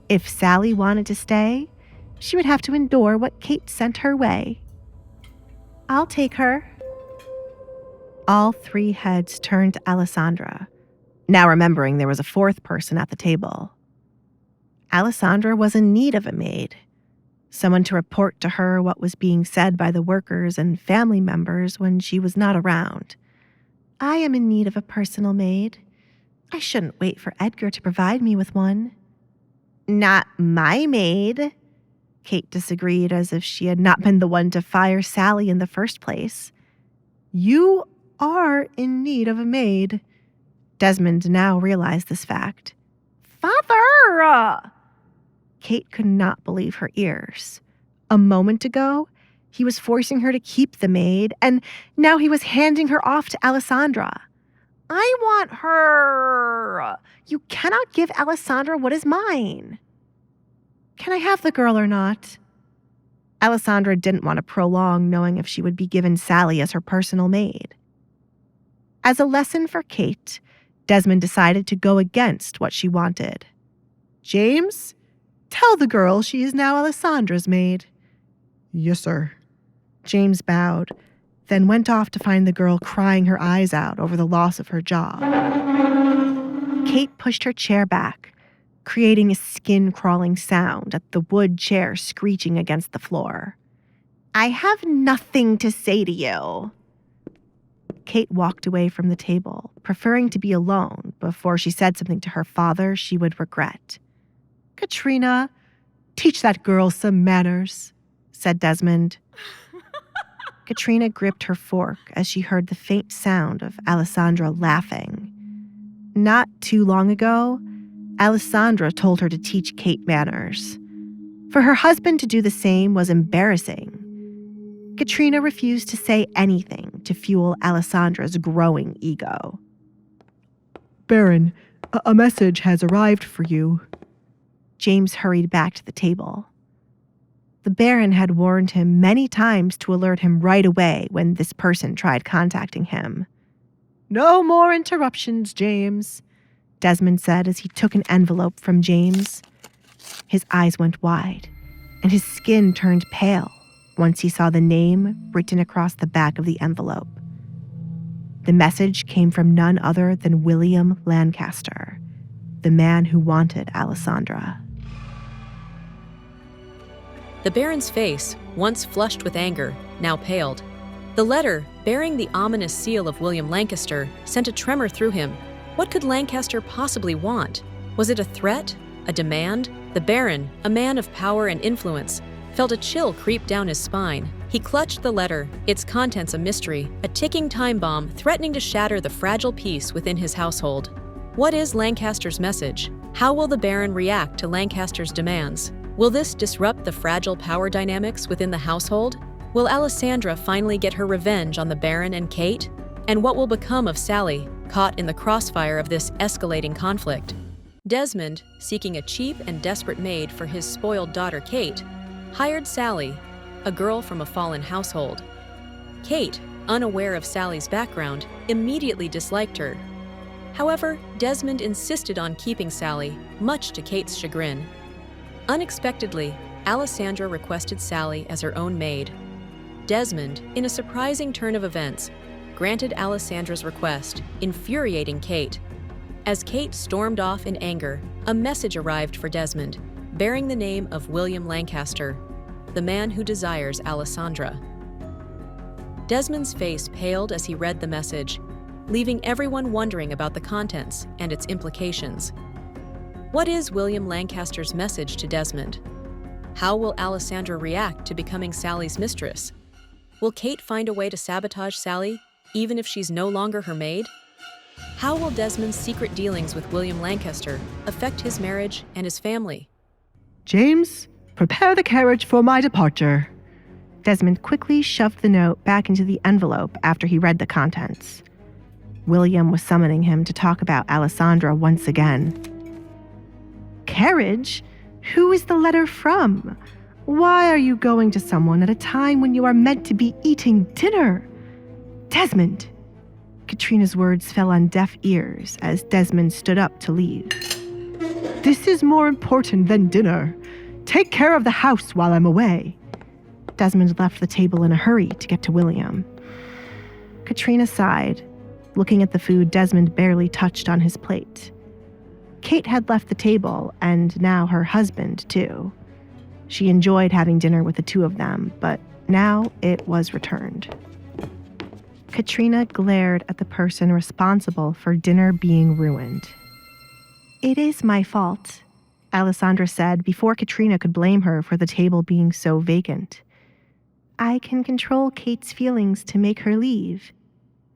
Speaker 2: If Sally wanted to stay, she would have to endure what Kate sent her way. "I'll take her." All three heads turned to Alisandra, now remembering there was a fourth person at the table. Alisandra was in need of a maid, someone to report to her what was being said by the workers and family members when she was not around. "I am in need of a personal maid. I shouldn't wait for Edgar to provide me with one." "Not my maid," Kate disagreed, as if she had not been the one to fire Sally in the first place.
Speaker 4: You are in need of a maid.
Speaker 2: Desmond now realized this fact.
Speaker 5: "Father!"
Speaker 2: Kate could not believe her ears. A moment ago, he was forcing her to keep the maid, and now he was handing her off to Alisandra.
Speaker 5: "I want her!"
Speaker 2: "You cannot give Alisandra what is mine."
Speaker 4: Can I have the girl or not?
Speaker 2: Alisandra didn't want to prolong knowing if she would be given Sally as her personal maid. As a lesson for Kate, Desmond decided to go against what she wanted.
Speaker 4: "James, tell the girl she is now Alisandra's maid."
Speaker 6: "Yes, sir."
Speaker 2: James bowed, then went off to find the girl crying her eyes out over the loss of her job. Kate pushed her chair back, creating a skin-crawling sound at the wood chair screeching against the floor. "I have nothing to say to you." Kate walked away from the table, preferring to be alone before she said something to her father she would regret.
Speaker 4: "Katrina, teach that girl some manners,"
Speaker 2: said Desmond. Katrina gripped her fork as she heard the faint sound of Alisandra laughing. Not too long ago, Alisandra told her to teach Kate manners. For her husband to do the same was embarrassing. Katrina refused to say anything to fuel Alisandra's growing ego.
Speaker 6: "Baron, a message has arrived for you."
Speaker 2: James hurried back to the table. The Baron had warned him many times to alert him right away when this person tried contacting him.
Speaker 4: "No more interruptions, James,"
Speaker 2: Desmond said as he took an envelope from James. His eyes went wide, and his skin turned pale once he saw the name written across the back of the envelope. The message came from none other than William Lancaster, the man who wanted Alisandra.
Speaker 1: The Baron's face, once flushed with anger, now paled. The letter, bearing the ominous seal of William Lancaster, sent a tremor through him. What could Lancaster possibly want? Was it a threat? A demand? The Baron, a man of power and influence, felt a chill creep down his spine. He clutched the letter, its contents a mystery, a ticking time bomb threatening to shatter the fragile peace within his household. What is Lancaster's message? How will the Baron react to Lancaster's demands? Will this disrupt the fragile power dynamics within the household? Will Alisandra finally get her revenge on the Baron and Kate? And what will become of Sally, caught in the crossfire of this escalating conflict? Desmond, seeking a cheap and desperate maid for his spoiled daughter Kate, hired Sally, a girl from a fallen household. Kate, unaware of Sally's background, immediately disliked her. However, Desmond insisted on keeping Sally, much to Kate's chagrin. Unexpectedly, Alisandra requested Sally as her own maid. Desmond, in a surprising turn of events, granted Alisandra's request, infuriating Kate. As Kate stormed off in anger, a message arrived for Desmond, bearing the name of William Lancaster, the man who desires Alisandra. Desmond's face paled as he read the message, leaving everyone wondering about the contents and its implications. What is William Lancaster's message to Desmond? How will Alisandra react to becoming Sally's mistress? Will Kate find a way to sabotage Sally, even if she's no longer her maid? How will Desmond's secret dealings with William Lancaster affect his marriage and his family?
Speaker 6: "James, prepare the carriage for my departure."
Speaker 2: Desmond quickly shoved the note back into the envelope after he read the contents. William was summoning him to talk about Alisandra once again.
Speaker 4: Carriage? Who is the letter from? Why are you going to someone at a time when you are meant to be eating dinner? Desmond!
Speaker 2: Katrina's words fell on deaf ears as Desmond stood up to leave.
Speaker 4: This is more important than dinner. Take care of the house while I'm away.
Speaker 2: Desmond left the table in a hurry to get to William. Katrina sighed, looking at the food Desmond barely touched on his plate. Kate had left the table, and now her husband, too. She enjoyed having dinner with the two of them, but now it was returned. Katrina glared at the person responsible for dinner being ruined. "It is my fault," Alisandra said before Katrina could blame her for the table being so vacant. "I can control Kate's feelings to make her leave,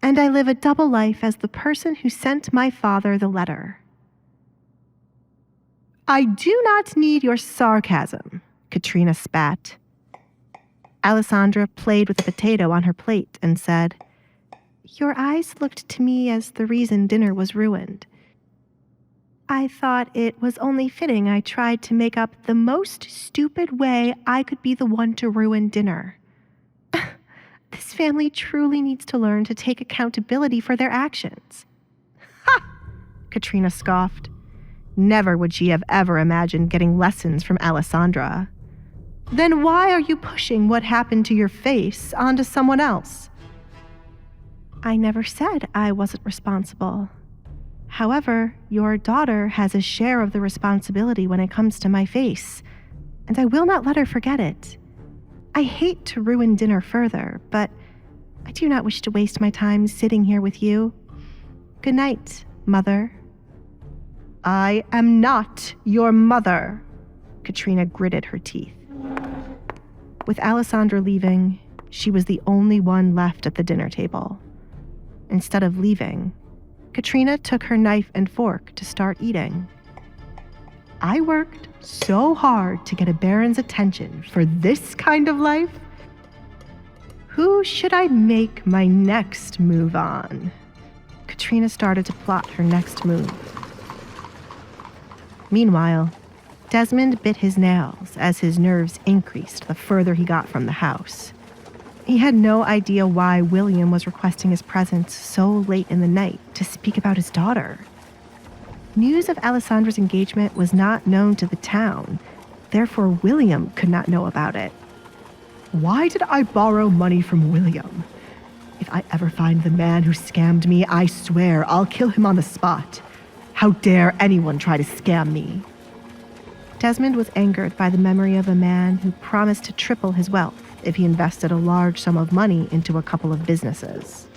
Speaker 2: and I live a double life as the person who sent my father the letter."
Speaker 4: I do not need your sarcasm,
Speaker 2: Katrina spat. Alisandra played with a potato on her plate and said, "Your eyes looked to me as the reason dinner was ruined. I thought it was only fitting I tried to make up the most stupid way I could be the one to ruin dinner. This family truly needs to learn to take accountability for their actions."
Speaker 4: Ha!
Speaker 2: Katrina scoffed. Never would she have ever imagined getting lessons from Alisandra.
Speaker 4: Then why are you pushing what happened to your face onto someone else?
Speaker 2: I never said I wasn't responsible. However, your daughter has a share of the responsibility when it comes to my face, and I will not let her forget it. I hate to ruin dinner further, but I do not wish to waste my time sitting here with you. Good night, Mother.
Speaker 4: I am not your mother.
Speaker 2: Katrina gritted her teeth. With Alisandra leaving, she was the only one left at the dinner table. Instead of leaving, Katrina took her knife and fork to start eating.
Speaker 4: I worked so hard to get a baron's attention for this kind of life. Who should I make my next move on?
Speaker 2: Katrina started to plot her next move. Meanwhile, Desmond bit his nails as his nerves increased the further he got from the house. He had no idea why William was requesting his presence so late in the night to speak about his daughter. News of Alisandra's engagement was not known to the town, therefore William could not know about it.
Speaker 4: Why did I borrow money from William? If I ever find the man who scammed me, I swear I'll kill him on the spot. How dare anyone try to scam me?
Speaker 2: Desmond was angered by the memory of a man who promised to triple his wealth if he invested a large sum of money into a couple of businesses.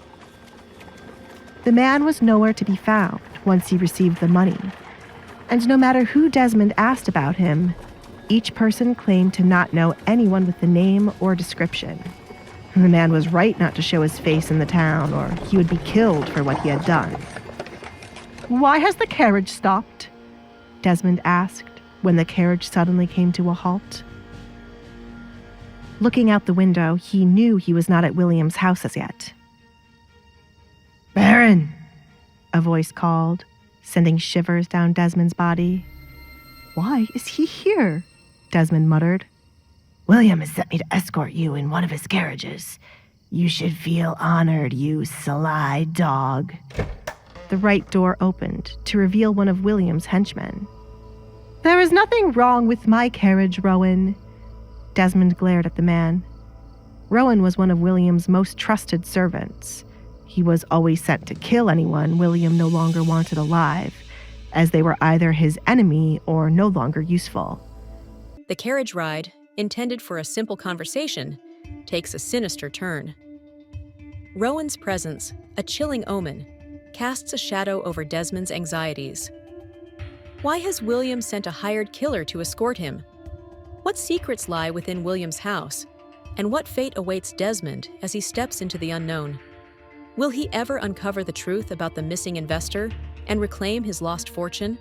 Speaker 2: The man was nowhere to be found once he received the money, and no matter who Desmond asked about him, each person claimed to not know anyone with the name or description. The man was right not to show his face in the town, or he would be killed for what he had done.
Speaker 4: Why has the carriage stopped?
Speaker 2: Desmond asked when the carriage suddenly came to a halt. Looking out the window, he knew he was not at William's house as yet.
Speaker 4: "Baron!"
Speaker 2: a voice called, sending shivers down Desmond's body.
Speaker 4: "Why is he here?"
Speaker 2: Desmond muttered.
Speaker 7: "William has sent me to escort you in one of his carriages. You should feel honored, you sly dog."
Speaker 2: The right door opened to reveal one of William's henchmen.
Speaker 4: "There is nothing wrong with my carriage, Rowan."
Speaker 2: Desmond glared at the man. Rowan was one of William's most trusted servants. He was always sent to kill anyone William no longer wanted alive, as they were either his enemy or no longer useful.
Speaker 1: The carriage ride, intended for a simple conversation, takes a sinister turn. Rowan's presence, a chilling omen, casts a shadow over Desmond's anxieties. Why has William sent a hired killer to escort him? What secrets lie within William's house? And what fate awaits Desmond as he steps into the unknown? Will he ever uncover the truth about the missing investor and reclaim his lost fortune?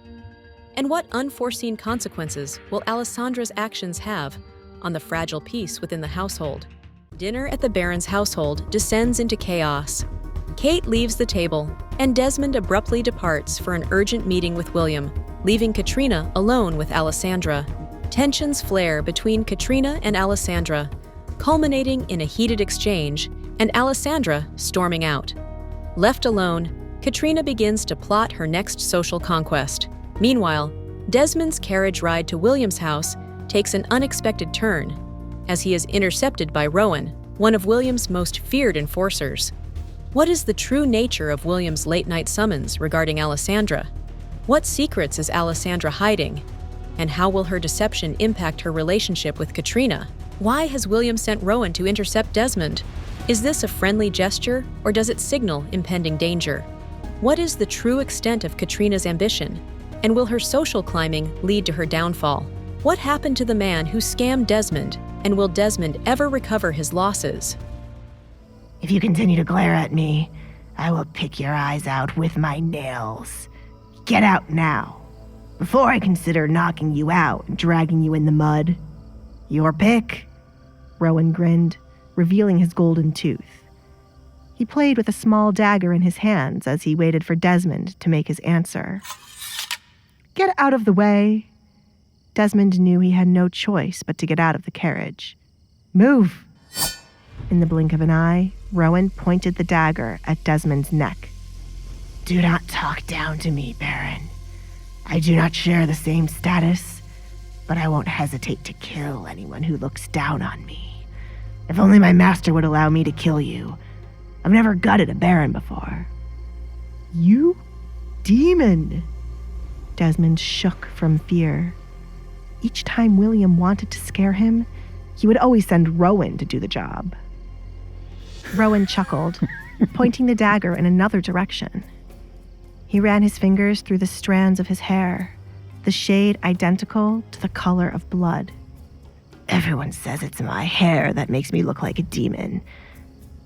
Speaker 1: And what unforeseen consequences will Alisandra's actions have on the fragile peace within the household? Dinner at the Baron's household descends into chaos. Kate leaves the table, and Desmond abruptly departs for an urgent meeting with William, leaving Katrina alone with Alisandra. Tensions flare between Katrina and Alisandra, culminating in a heated exchange and Alisandra storming out. Left alone, Katrina begins to plot her next social conquest. Meanwhile, Desmond's carriage ride to William's house takes an unexpected turn, as he is intercepted by Rowan, one of William's most feared enforcers. What is the true nature of William's late-night summons regarding Alisandra? What secrets is Alisandra hiding? And how will her deception impact her relationship with Katrina? Why has William sent Rowan to intercept Desmond? Is this a friendly gesture, or does it signal impending danger? What is the true extent of Katrina's ambition? And will her social climbing lead to her downfall? What happened to the man who scammed Desmond? And will Desmond ever recover his losses?
Speaker 7: If you continue to glare at me, I will pick your eyes out with my nails. Get out now, before I consider knocking you out and dragging you in the mud. Your pick.
Speaker 2: Rowan grinned, revealing his golden tooth. He played with a small dagger in his hands as he waited for Desmond to make his answer. Get out of the way. Desmond knew he had no choice but to get out of the carriage. Move! In the blink of an eye, Rowan pointed the dagger at Desmond's neck.
Speaker 7: Do not talk down to me, Baron. I do not share the same status, but I won't hesitate to kill anyone who looks down on me. If only my master would allow me to kill you. I've never gutted a Baron before.
Speaker 2: You? Demon! Desmond shook from fear. Each time William wanted to scare him, he would always send Rowan to do the job. Rowan chuckled, pointing the dagger in another direction. He ran his fingers through the strands of his hair, the shade identical to the color of blood.
Speaker 7: Everyone says it's my hair that makes me look like a demon.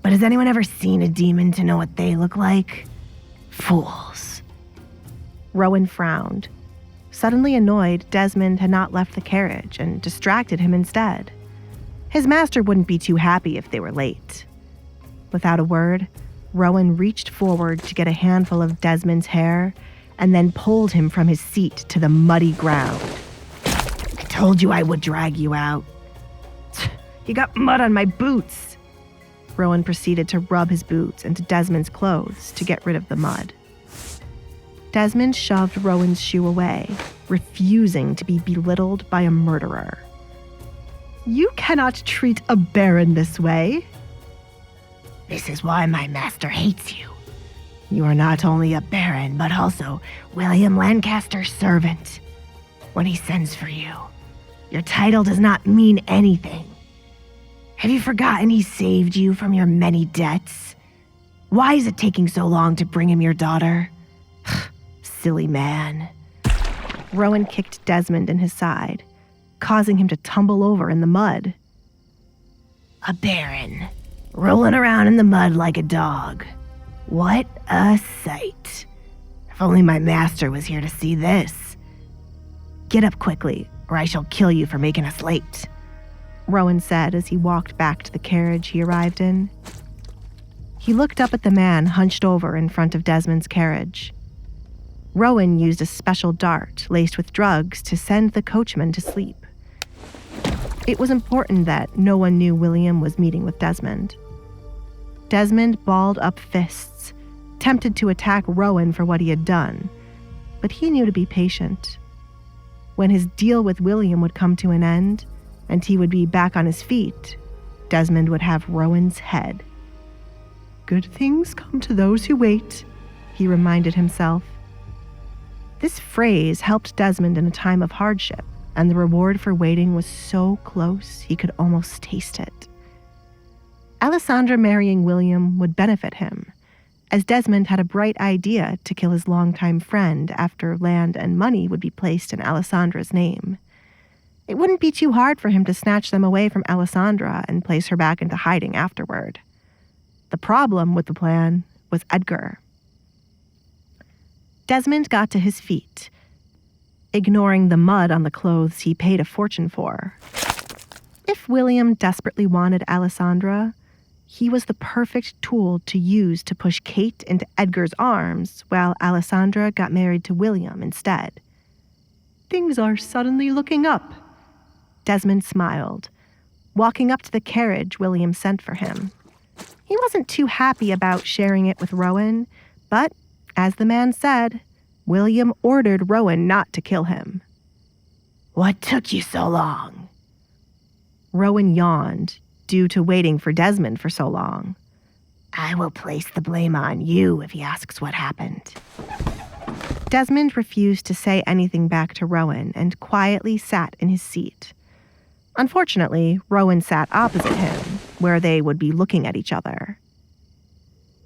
Speaker 7: But has anyone ever seen a demon to know what they look like? Fools.
Speaker 2: Rowan frowned. Suddenly annoyed, Desmond had not left the carriage and distracted him instead. His master wouldn't be too happy if they were late. Without a word, Rowan reached forward to get a handful of Desmond's hair and then pulled him from his seat to the muddy ground.
Speaker 7: I told you I would drag you out.
Speaker 2: You got mud on my boots. Rowan proceeded to rub his boots into Desmond's clothes to get rid of the mud. Desmond shoved Rowan's shoe away, refusing to be belittled by a murderer. You cannot treat a baron this way.
Speaker 7: This is why my master hates you. You are not only a baron, but also William Lancaster's servant. When he sends for you, your title does not mean anything. Have you forgotten he saved you from your many debts? Why is it taking so long to bring him your daughter? Silly man.
Speaker 2: Rowan kicked Desmond in his side, causing him to tumble over in the mud.
Speaker 7: A baron, rolling around in the mud like a dog. What a sight. If only my master was here to see this. Get up quickly, or I shall kill you for making us late,
Speaker 2: Rowan said as he walked back to the carriage he arrived in. He looked up at the man hunched over in front of Desmond's carriage. Rowan used a special dart laced with drugs to send the coachman to sleep. It was important that no one knew William was meeting with Desmond. Desmond balled up fists, tempted to attack Rowan for what he had done, but he knew to be patient. When his deal with William would come to an end, and he would be back on his feet, Desmond would have Rowan's head. Good things come to those who wait, he reminded himself. This phrase helped Desmond in a time of hardship, and the reward for waiting was so close he could almost taste it. Alisandra marrying William would benefit him, as Desmond had a bright idea to kill his longtime friend after land and money would be placed in Alisandra's name. It wouldn't be too hard for him to snatch them away from Alisandra and place her back into hiding afterward. The problem with the plan was Edgar. Desmond got to his feet, ignoring the mud on the clothes he paid a fortune for. If William desperately wanted Alisandra, he was the perfect tool to use to push Kate into Edgar's arms while Alisandra got married to William instead.
Speaker 6: Things are suddenly looking up.
Speaker 2: Desmond smiled, walking up to the carriage William sent for him. He wasn't too happy about sharing it with Rowan, but, as the man said, William ordered Rowan not to kill him.
Speaker 7: What took you so long?
Speaker 2: Rowan yawned, due to waiting for Desmond for so long.
Speaker 7: I will place the blame on you if he asks what happened.
Speaker 2: Desmond refused to say anything back to Rowan and quietly sat in his seat. Unfortunately, Rowan sat opposite him, where they would be looking at each other.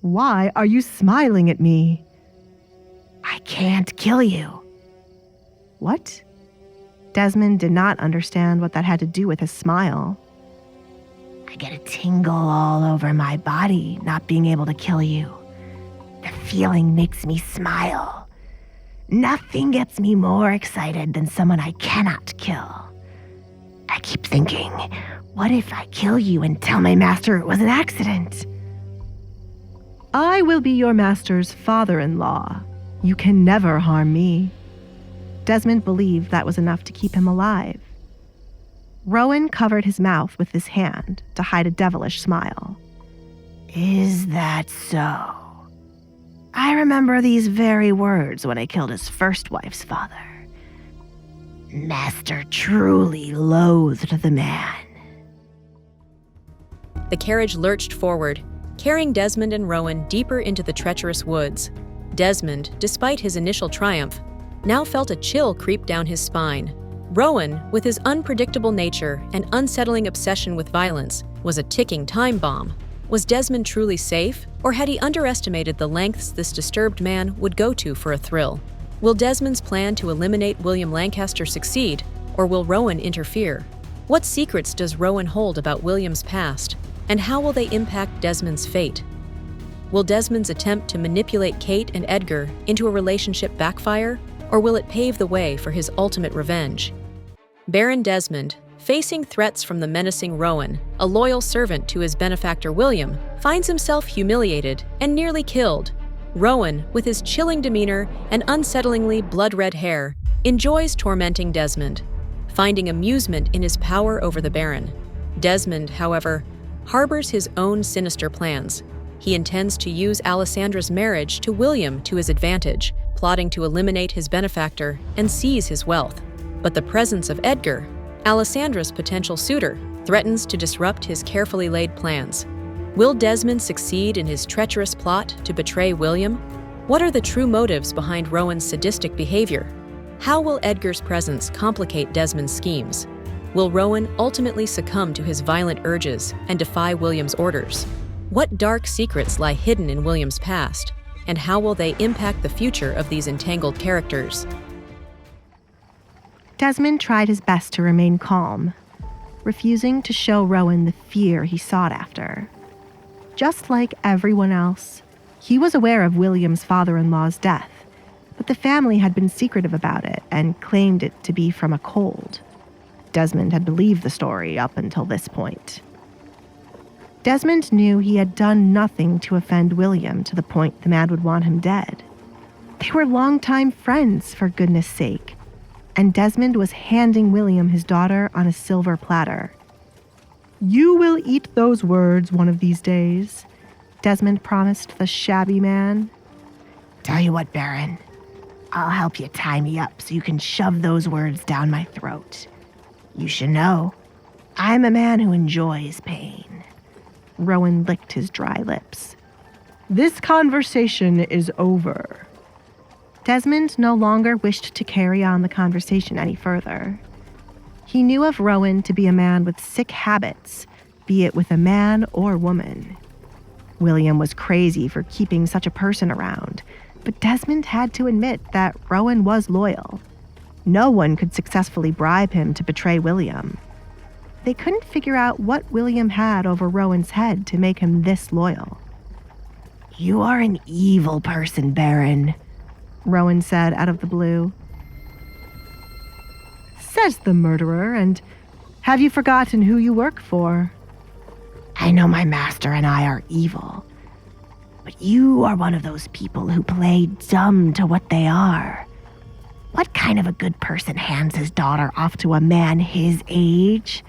Speaker 6: Why are you smiling at me?
Speaker 7: I can't kill you.
Speaker 2: What? Desmond did not understand what that had to do with his smile.
Speaker 7: I get a tingle all over my body not being able to kill you. The feeling makes me smile. Nothing gets me more excited than someone I cannot kill. I keep thinking, what if I kill you and tell my master it was an accident?
Speaker 6: I will be your master's father-in-law. You can never harm me.
Speaker 2: Desmond believed that was enough to keep him alive. Rowan covered his mouth with his hand to hide a devilish smile.
Speaker 7: Is that so? I remember these very words when I killed his first wife's father. Master truly loathed the man.
Speaker 1: The carriage lurched forward, carrying Desmond and Rowan deeper into the treacherous woods. Desmond, despite his initial triumph, now felt a chill creep down his spine. Rowan, with his unpredictable nature and unsettling obsession with violence, was a ticking time bomb. Was Desmond truly safe, or had he underestimated the lengths this disturbed man would go to for a thrill? Will Desmond's plan to eliminate William Lancaster succeed, or will Rowan interfere? What secrets does Rowan hold about William's past, and how will they impact Desmond's fate? Will Desmond's attempt to manipulate Kate and Edgar into a relationship backfire, or will it pave the way for his ultimate revenge? Baron Desmond, facing threats from the menacing Rowan, a loyal servant to his benefactor William, finds himself humiliated and nearly killed. Rowan, with his chilling demeanor and unsettlingly blood-red hair, enjoys tormenting Desmond, finding amusement in his power over the Baron. Desmond, however, harbors his own sinister plans. He intends to use Alisandra's marriage to William to his advantage, plotting to eliminate his benefactor and seize his wealth. But the presence of Edgar, Alisandra's potential suitor, threatens to disrupt his carefully laid plans. Will Desmond succeed in his treacherous plot to betray William? What are the true motives behind Rowan's sadistic behavior? How will Edgar's presence complicate Desmond's schemes? Will Rowan ultimately succumb to his violent urges and defy William's orders? What dark secrets lie hidden in William's past, and how will they impact the future of these entangled characters?
Speaker 2: Desmond tried his best to remain calm, refusing to show Rowan the fear he sought after. Just like everyone else, he was aware of William's father-in-law's death, but the family had been secretive about it and claimed it to be from a cold. Desmond had believed the story up until this point. Desmond knew he had done nothing to offend William to the point the man would want him dead. They were longtime friends, for goodness sake, and Desmond was handing William his daughter on a silver platter.
Speaker 6: You will eat those words one of these days,
Speaker 2: Desmond promised the shabby man.
Speaker 7: Tell you what, Baron, I'll help you tie me up so you can shove those words down my throat. You should know, I'm a man who enjoys pain.
Speaker 2: Rowan licked his dry lips.
Speaker 6: This conversation is over.
Speaker 2: Desmond no longer wished to carry on the conversation any further. He knew of Rowan to be a man with sick habits, be it with a man or woman. William was crazy for keeping such a person around, but Desmond had to admit that Rowan was loyal. No one could successfully bribe him to betray William. They couldn't figure out what William had over Rowan's head to make him this loyal.
Speaker 7: You are an evil person, Baron,
Speaker 2: Rowan said out of the blue.
Speaker 6: Says the murderer, and Have you forgotten who you work for?
Speaker 7: I know my master and I are evil, but you are one of those people who play dumb to what they are. What kind of a good person hands his daughter off to a man his age?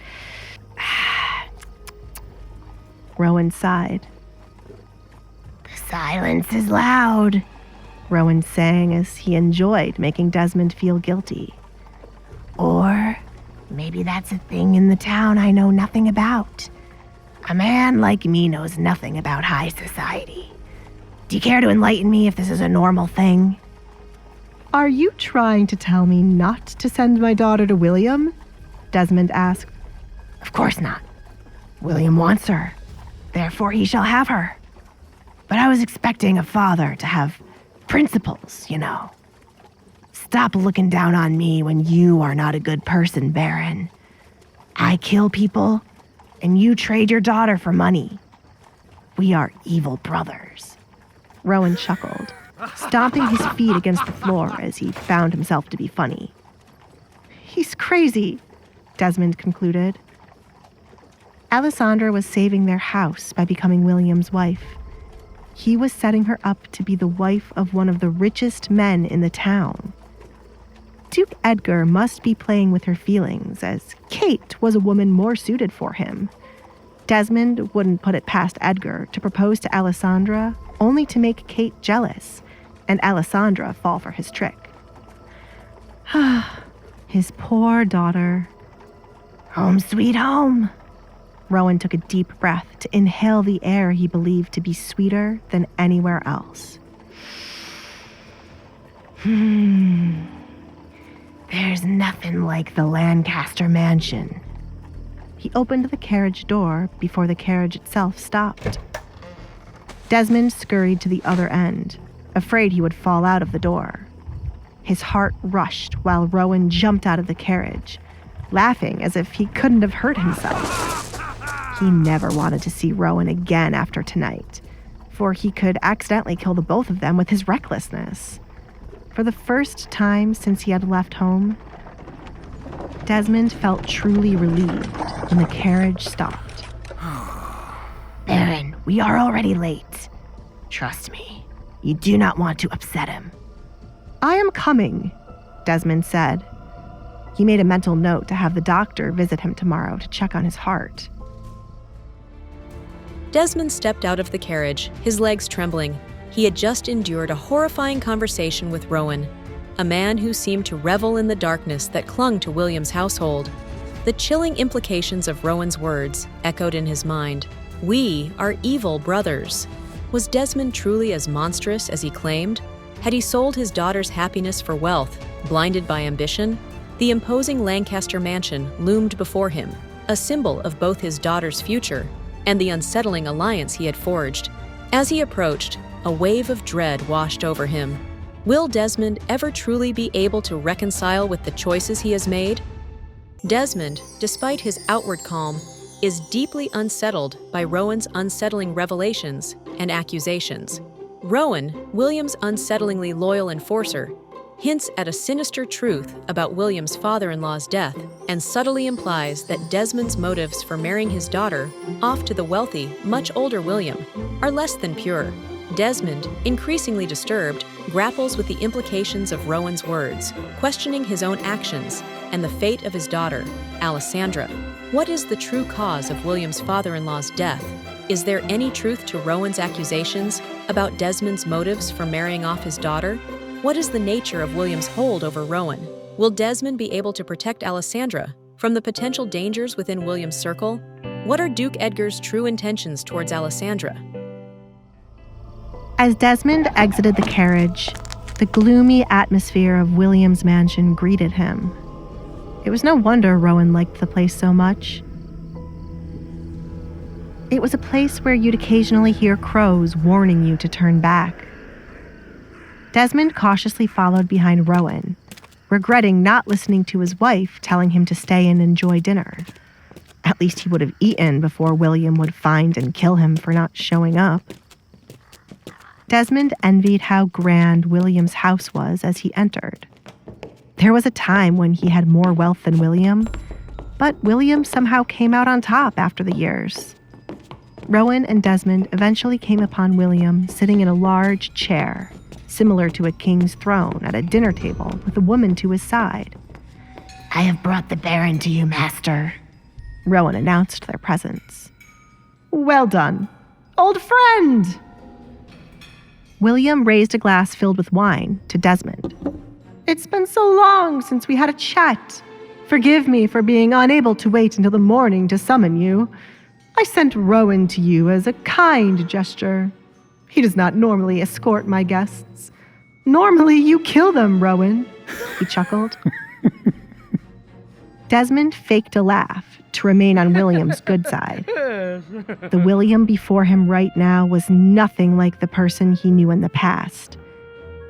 Speaker 6: Rowan sighed.
Speaker 7: The silence is loud,
Speaker 6: Rowan sang as he enjoyed making Desmond feel guilty.
Speaker 7: Or maybe that's a thing in the town I know nothing about. A man like me knows nothing about high society. Do you care to enlighten me if this is a normal thing?
Speaker 6: Are you trying to tell me not to send my daughter to William? Desmond asked.
Speaker 7: Of course not. William wants her. Therefore he shall have her. But I was expecting a father to have principles, you know. Stop looking down on me when you are not a good person, Baron. I kill people, and you trade your daughter for money. We are evil brothers.
Speaker 6: Rowan chuckled, stomping his feet against the floor as he found himself to be funny. He's crazy, Desmond concluded. Alisandra was saving their house by becoming William's wife. He was setting her up to be the wife of one of the richest men in the town. Duke Edgar must be playing with her feelings, as Kate was a woman more suited for him. Desmond wouldn't put it past Edgar to propose to Alisandra only to make Kate jealous, and Alisandra fall for his trick. His poor daughter.
Speaker 7: Home sweet home.
Speaker 6: Rowan took a deep breath to inhale the air he believed to be sweeter than anywhere else.
Speaker 7: There's nothing like the Lancaster mansion.
Speaker 6: He opened the carriage door before the carriage itself stopped. Desmond scurried to the other end, afraid he would fall out of the door. His heart rushed while Rowan jumped out of the carriage, laughing as if he couldn't have hurt himself. He never wanted to see Rowan again after tonight, for he could accidentally kill the both of them with his recklessness. For the first time since he had left home, Desmond felt truly relieved when the carriage stopped.
Speaker 7: Baron, we are already late. Trust me, you do not want to upset him.
Speaker 6: I am coming, Desmond said. He made a mental note to have the doctor visit him tomorrow to check on his heart.
Speaker 1: Desmond stepped out of the carriage, his legs trembling. He had just endured a horrifying conversation with Rowan, a man who seemed to revel in the darkness that clung to William's household. The chilling implications of Rowan's words echoed in his mind. We are evil brothers. Was Desmond truly as monstrous as he claimed? Had he sold his daughter's happiness for wealth, blinded by ambition? The imposing Lancaster mansion loomed before him, a symbol of both his daughter's future and the unsettling alliance he had forged. As he approached, a wave of dread washed over him. Will Desmond ever truly be able to reconcile with the choices he has made? Desmond, despite his outward calm, is deeply unsettled by Rowan's unsettling revelations and accusations. Rowan, William's unsettlingly loyal enforcer, hints at a sinister truth about William's father-in-law's death and subtly implies that Desmond's motives for marrying his daughter off to the wealthy, much older William are less than pure. Desmond, increasingly disturbed, grapples with the implications of Rowan's words, questioning his own actions and the fate of his daughter, Alisandra. What is the true cause of William's father-in-law's death? Is there any truth to Rowan's accusations about Desmond's motives for marrying off his daughter? What is the nature of William's hold over Rowan? Will Desmond be able to protect Alisandra from the potential dangers within William's circle? What are Duke Edgar's true intentions towards Alisandra?
Speaker 6: As Desmond exited the carriage, the gloomy atmosphere of William's mansion greeted him. It was no wonder Rowan liked the place so much. It was a place where you'd occasionally hear crows warning you to turn back. Desmond cautiously followed behind Rowan, regretting not listening to his wife telling him to stay and enjoy dinner. At least he would have eaten before William would find and kill him for not showing up. Desmond envied how grand William's house was as he entered. There was a time when he had more wealth than William, But William somehow came out on top after the years. Rowan and Desmond eventually came upon William sitting in a large chair, similar to a king's throne, at a dinner table with a woman to his side.
Speaker 7: I have brought the Baron to you, master.
Speaker 6: Rowan announced their presence. Well done, old friend! William raised a glass filled with wine to Desmond. It's been so long since we had a chat. Forgive me for being unable to wait until the morning to summon you. I sent Rowan to you as a kind gesture. He does not normally escort my guests. Normally you kill them, Rowan, he chuckled. Desmond faked a laugh to remain on William's good side. The William before him right now was nothing like the person he knew in the past.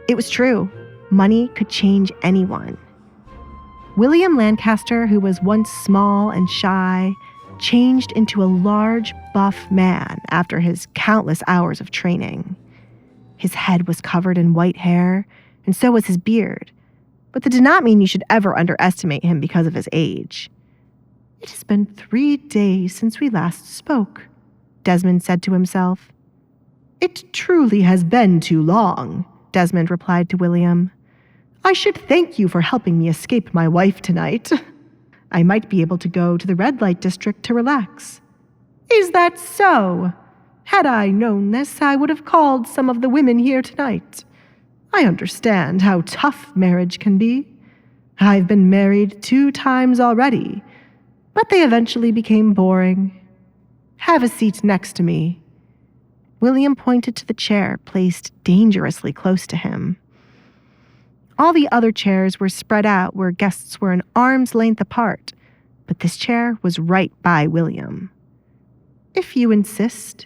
Speaker 6: It was true. Money could change anyone. William Lancaster, who was once small and shy, changed into a large, buff man after his countless hours of training. His head was covered in white hair, and so was his beard. But that did not mean you should ever underestimate him because of his age. It has been 3 days since we last spoke, Desmond said to himself. It truly has been too long, Desmond replied to William. I should thank you for helping me escape my wife tonight. I might be able to go to the red light district to relax. Is that so? Had I known this, I would have called some of the women here tonight. I understand how tough marriage can be. I've been married 2 times already, but they eventually became boring. Have a seat next to me. William pointed to the chair placed dangerously close to him. All the other chairs were spread out where guests were an arm's length apart, but this chair was right by William. If you insist.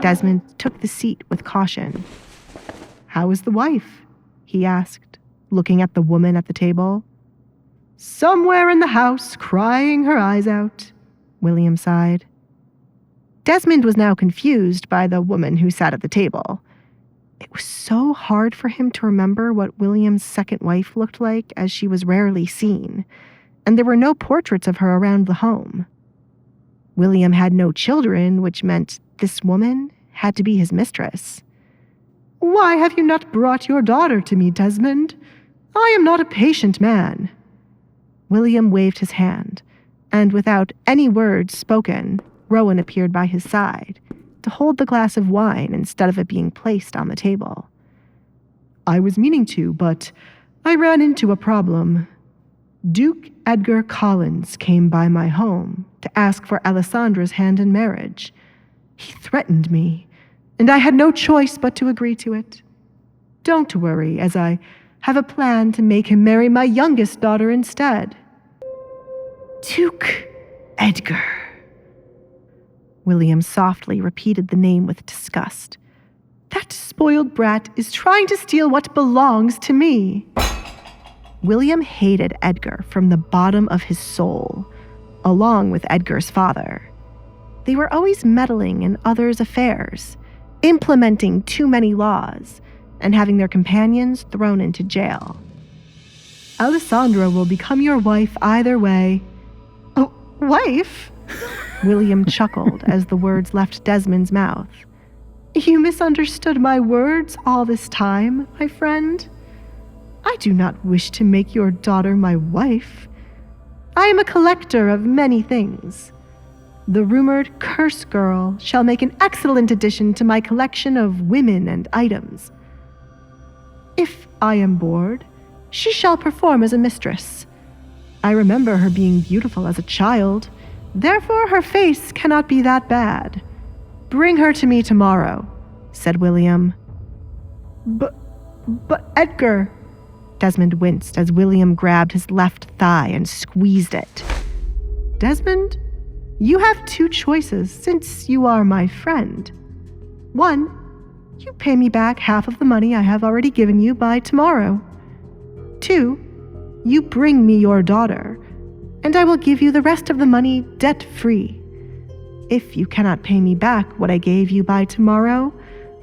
Speaker 6: Desmond took the seat with caution. How is the wife? He asked, looking at the woman at the table. Somewhere in the house, crying her eyes out, William sighed. Desmond was now confused by the woman who sat at the table. It was so hard for him to remember what William's second wife looked like, as she was rarely seen, and there were no portraits of her around the home. William had no children, which meant this woman had to be his mistress. Why have you not brought your daughter to me, Desmond? I am not a patient man. William waved his hand, and without any words spoken, Rowan appeared by his side to hold the glass of wine instead of it being placed on the table. I was meaning to, but I ran into a problem. Duke Edgar Collins came by my home to ask for Alisandra's hand in marriage. He threatened me, and I had no choice but to agree to it. Don't worry, as I have a plan to make him marry my youngest daughter instead. Duke Edgar. William softly repeated the name with disgust. That spoiled brat is trying to steal what belongs to me. William hated Edgar from the bottom of his soul, along with Edgar's father. They were always meddling in others' affairs, implementing too many laws, and having their companions thrown into jail. Alisandra will become your wife either way. Oh, wife? William chuckled as the words left Desmond's mouth. You misunderstood my words all this time, my friend. I do not wish to make your daughter my wife. I am a collector of many things. The rumored curse girl shall make an excellent addition to my collection of women and items. If I am bored, she shall perform as a mistress. I remember her being beautiful as a child, therefore her face cannot be that bad. Bring her to me tomorrow, said William. But Edgar... Desmond winced as William grabbed his left thigh and squeezed it. Desmond, you have 2 choices since you are my friend. 1, you pay me back half of the money I have already given you by tomorrow. 2, you bring me your daughter, and I will give you the rest of the money debt-free. If you cannot pay me back what I gave you by tomorrow,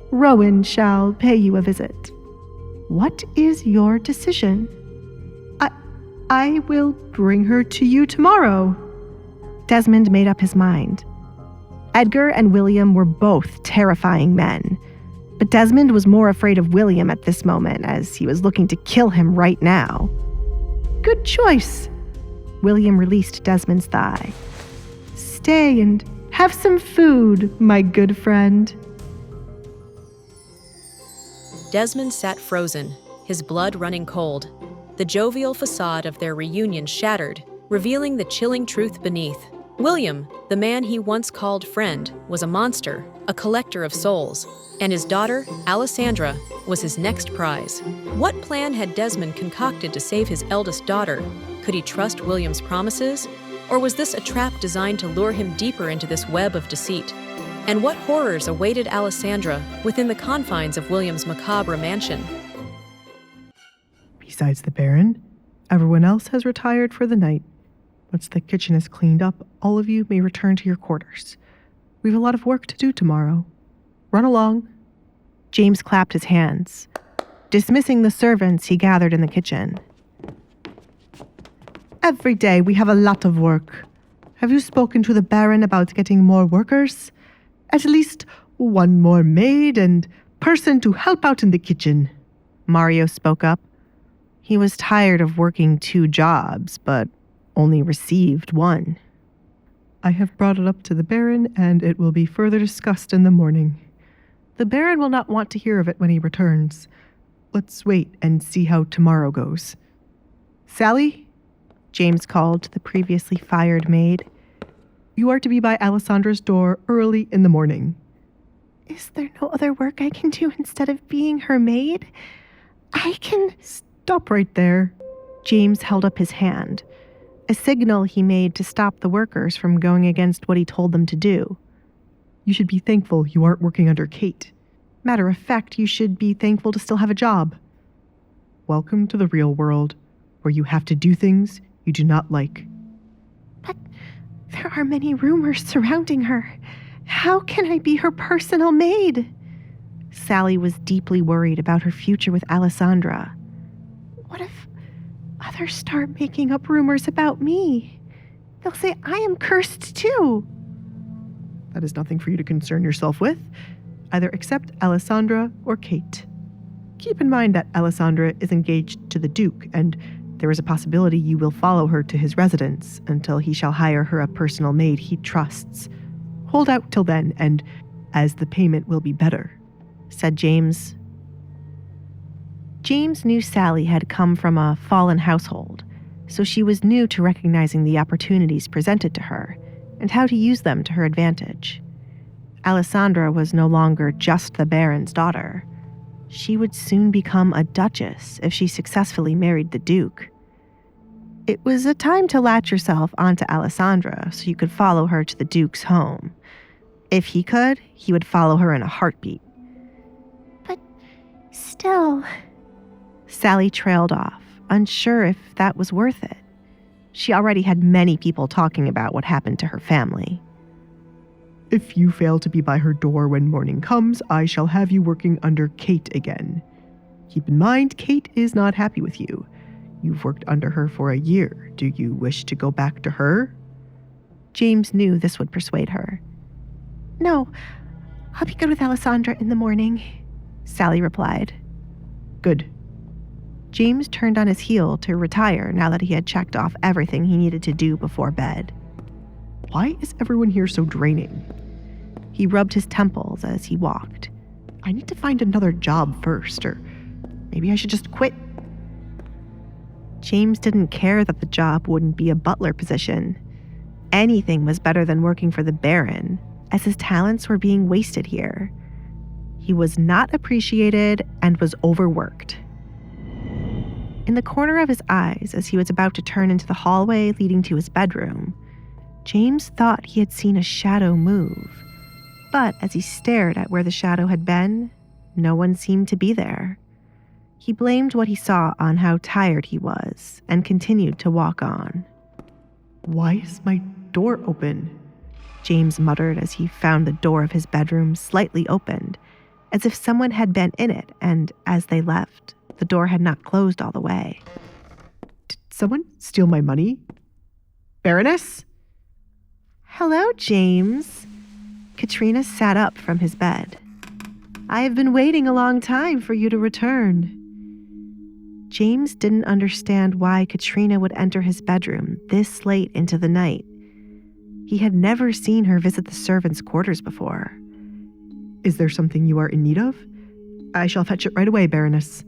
Speaker 6: Rowan shall pay you a visit. What is your decision? I will bring her to you tomorrow, Desmond made up his mind. Edgar and William were both terrifying men, but Desmond was more afraid of William at this moment as he was looking to kill him right now. Good choice. William released Desmond's thigh. Stay and have some food, my good friend.
Speaker 1: Desmond sat frozen, his blood running cold. The jovial facade of their reunion shattered, revealing the chilling truth beneath. William, the man he once called friend, was a monster, a collector of souls, and his daughter, Alisandra, was his next prize. What plan had Desmond concocted to save his eldest daughter? Could he trust William's promises? Or was this a trap designed to lure him deeper into this web of deceit? And what horrors awaited Alisandra within the confines of William's macabre mansion?
Speaker 4: Besides the Baron, everyone else has retired for the night. Once the kitchen is cleaned up, all of you may return to your quarters. We have a lot of work to do tomorrow. Run along.
Speaker 6: James clapped his hands, dismissing the servants he gathered in the kitchen.
Speaker 4: Every day we have a lot of work. Have you spoken to the Baron about getting more workers? At least one more maid and person to help out in the kitchen.
Speaker 6: Mario spoke up. He was tired of working 2 jobs, but only received 1.
Speaker 4: I have brought it up to the Baron, and it will be further discussed in the morning. The Baron will not want to hear of it when he returns. Let's wait and see how tomorrow goes. Sally?
Speaker 6: James called to the previously fired maid.
Speaker 4: You are to be by Alisandra's door early in the morning.
Speaker 6: Is there no other work I can do instead of being her maid? I can...
Speaker 4: Stop right there.
Speaker 6: James held up his hand, a signal he made to stop the workers from going against what he told them to do.
Speaker 4: You should be thankful you aren't working under Kate. Matter of fact, you should be thankful to still have a job. Welcome to the real world, where you have to do things you do not like.
Speaker 6: But there are many rumors surrounding her. How can I be her personal maid? Sally was deeply worried about her future with Alisandra. What if others start making up rumors about me? They'll say I am cursed too.
Speaker 4: That is nothing for you to concern yourself with. Either accept Alisandra or Kate. Keep in mind that Alisandra is engaged to the Duke, and there is a possibility you will follow her to his residence until he shall hire her a personal maid he trusts. Hold out till then, and as the payment will be better,
Speaker 6: said James. James knew Sally had come from a fallen household, so she was new to recognizing the opportunities presented to her and how to use them to her advantage. Alisandra was no longer just the Baron's daughter. She would soon become a duchess if she successfully married the Duke. It was a time to latch yourself onto Alisandra so you could follow her to the Duke's home. If he could, he would follow her in a heartbeat. But still... Sally trailed off, unsure if that was worth it. She already had many people talking about what happened to her family.
Speaker 4: If you fail to be by her door when morning comes, I shall have you working under Kate again. Keep in mind, Kate is not happy with you. You've worked under her for a year. Do you wish to go back to her?
Speaker 6: James knew this would persuade her. No, I'll be good with Alisandra in the morning, Sally replied.
Speaker 4: Good.
Speaker 6: James turned on his heel to retire now that he had checked off everything he needed to do before bed.
Speaker 4: Why is everyone here so draining?
Speaker 6: He rubbed his temples as he walked.
Speaker 4: I need to find another job first, or maybe I should just quit.
Speaker 6: James didn't care that the job wouldn't be a butler position. Anything was better than working for the Baron, as his talents were being wasted here. He was not appreciated and was overworked. In the corner of his eyes, as he was about to turn into the hallway leading to his bedroom, James thought he had seen a shadow move. But as he stared at where the shadow had been, no one seemed to be there. He blamed what he saw on how tired he was and continued to walk on.
Speaker 4: Why is my door open?
Speaker 6: James muttered as he found the door of his bedroom slightly opened, as if someone had been in it, and as they left, the door had not closed all the way.
Speaker 4: Did someone steal my money? Baroness?
Speaker 6: Hello, James. Katrina sat up from his bed. I have been waiting a long time for you to return. James didn't understand why Katrina would enter his bedroom this late into the night. He had never seen her visit the servants' quarters before.
Speaker 4: Is there something you are in need of? I shall fetch it right away, Baroness.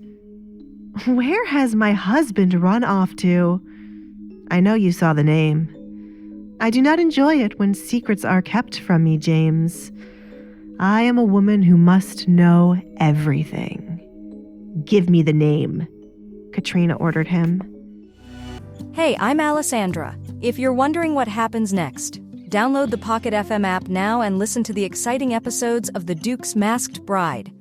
Speaker 6: Where has my husband run off to? I know you saw the name. I do not enjoy it when secrets are kept from me, James. I am a woman who must know everything. Give me the name, Katrina ordered him.
Speaker 8: Hey, I'm Alisandra. If you're wondering what happens next, download the Pocket FM app now and listen to the exciting episodes of The Duke's Masked Bride.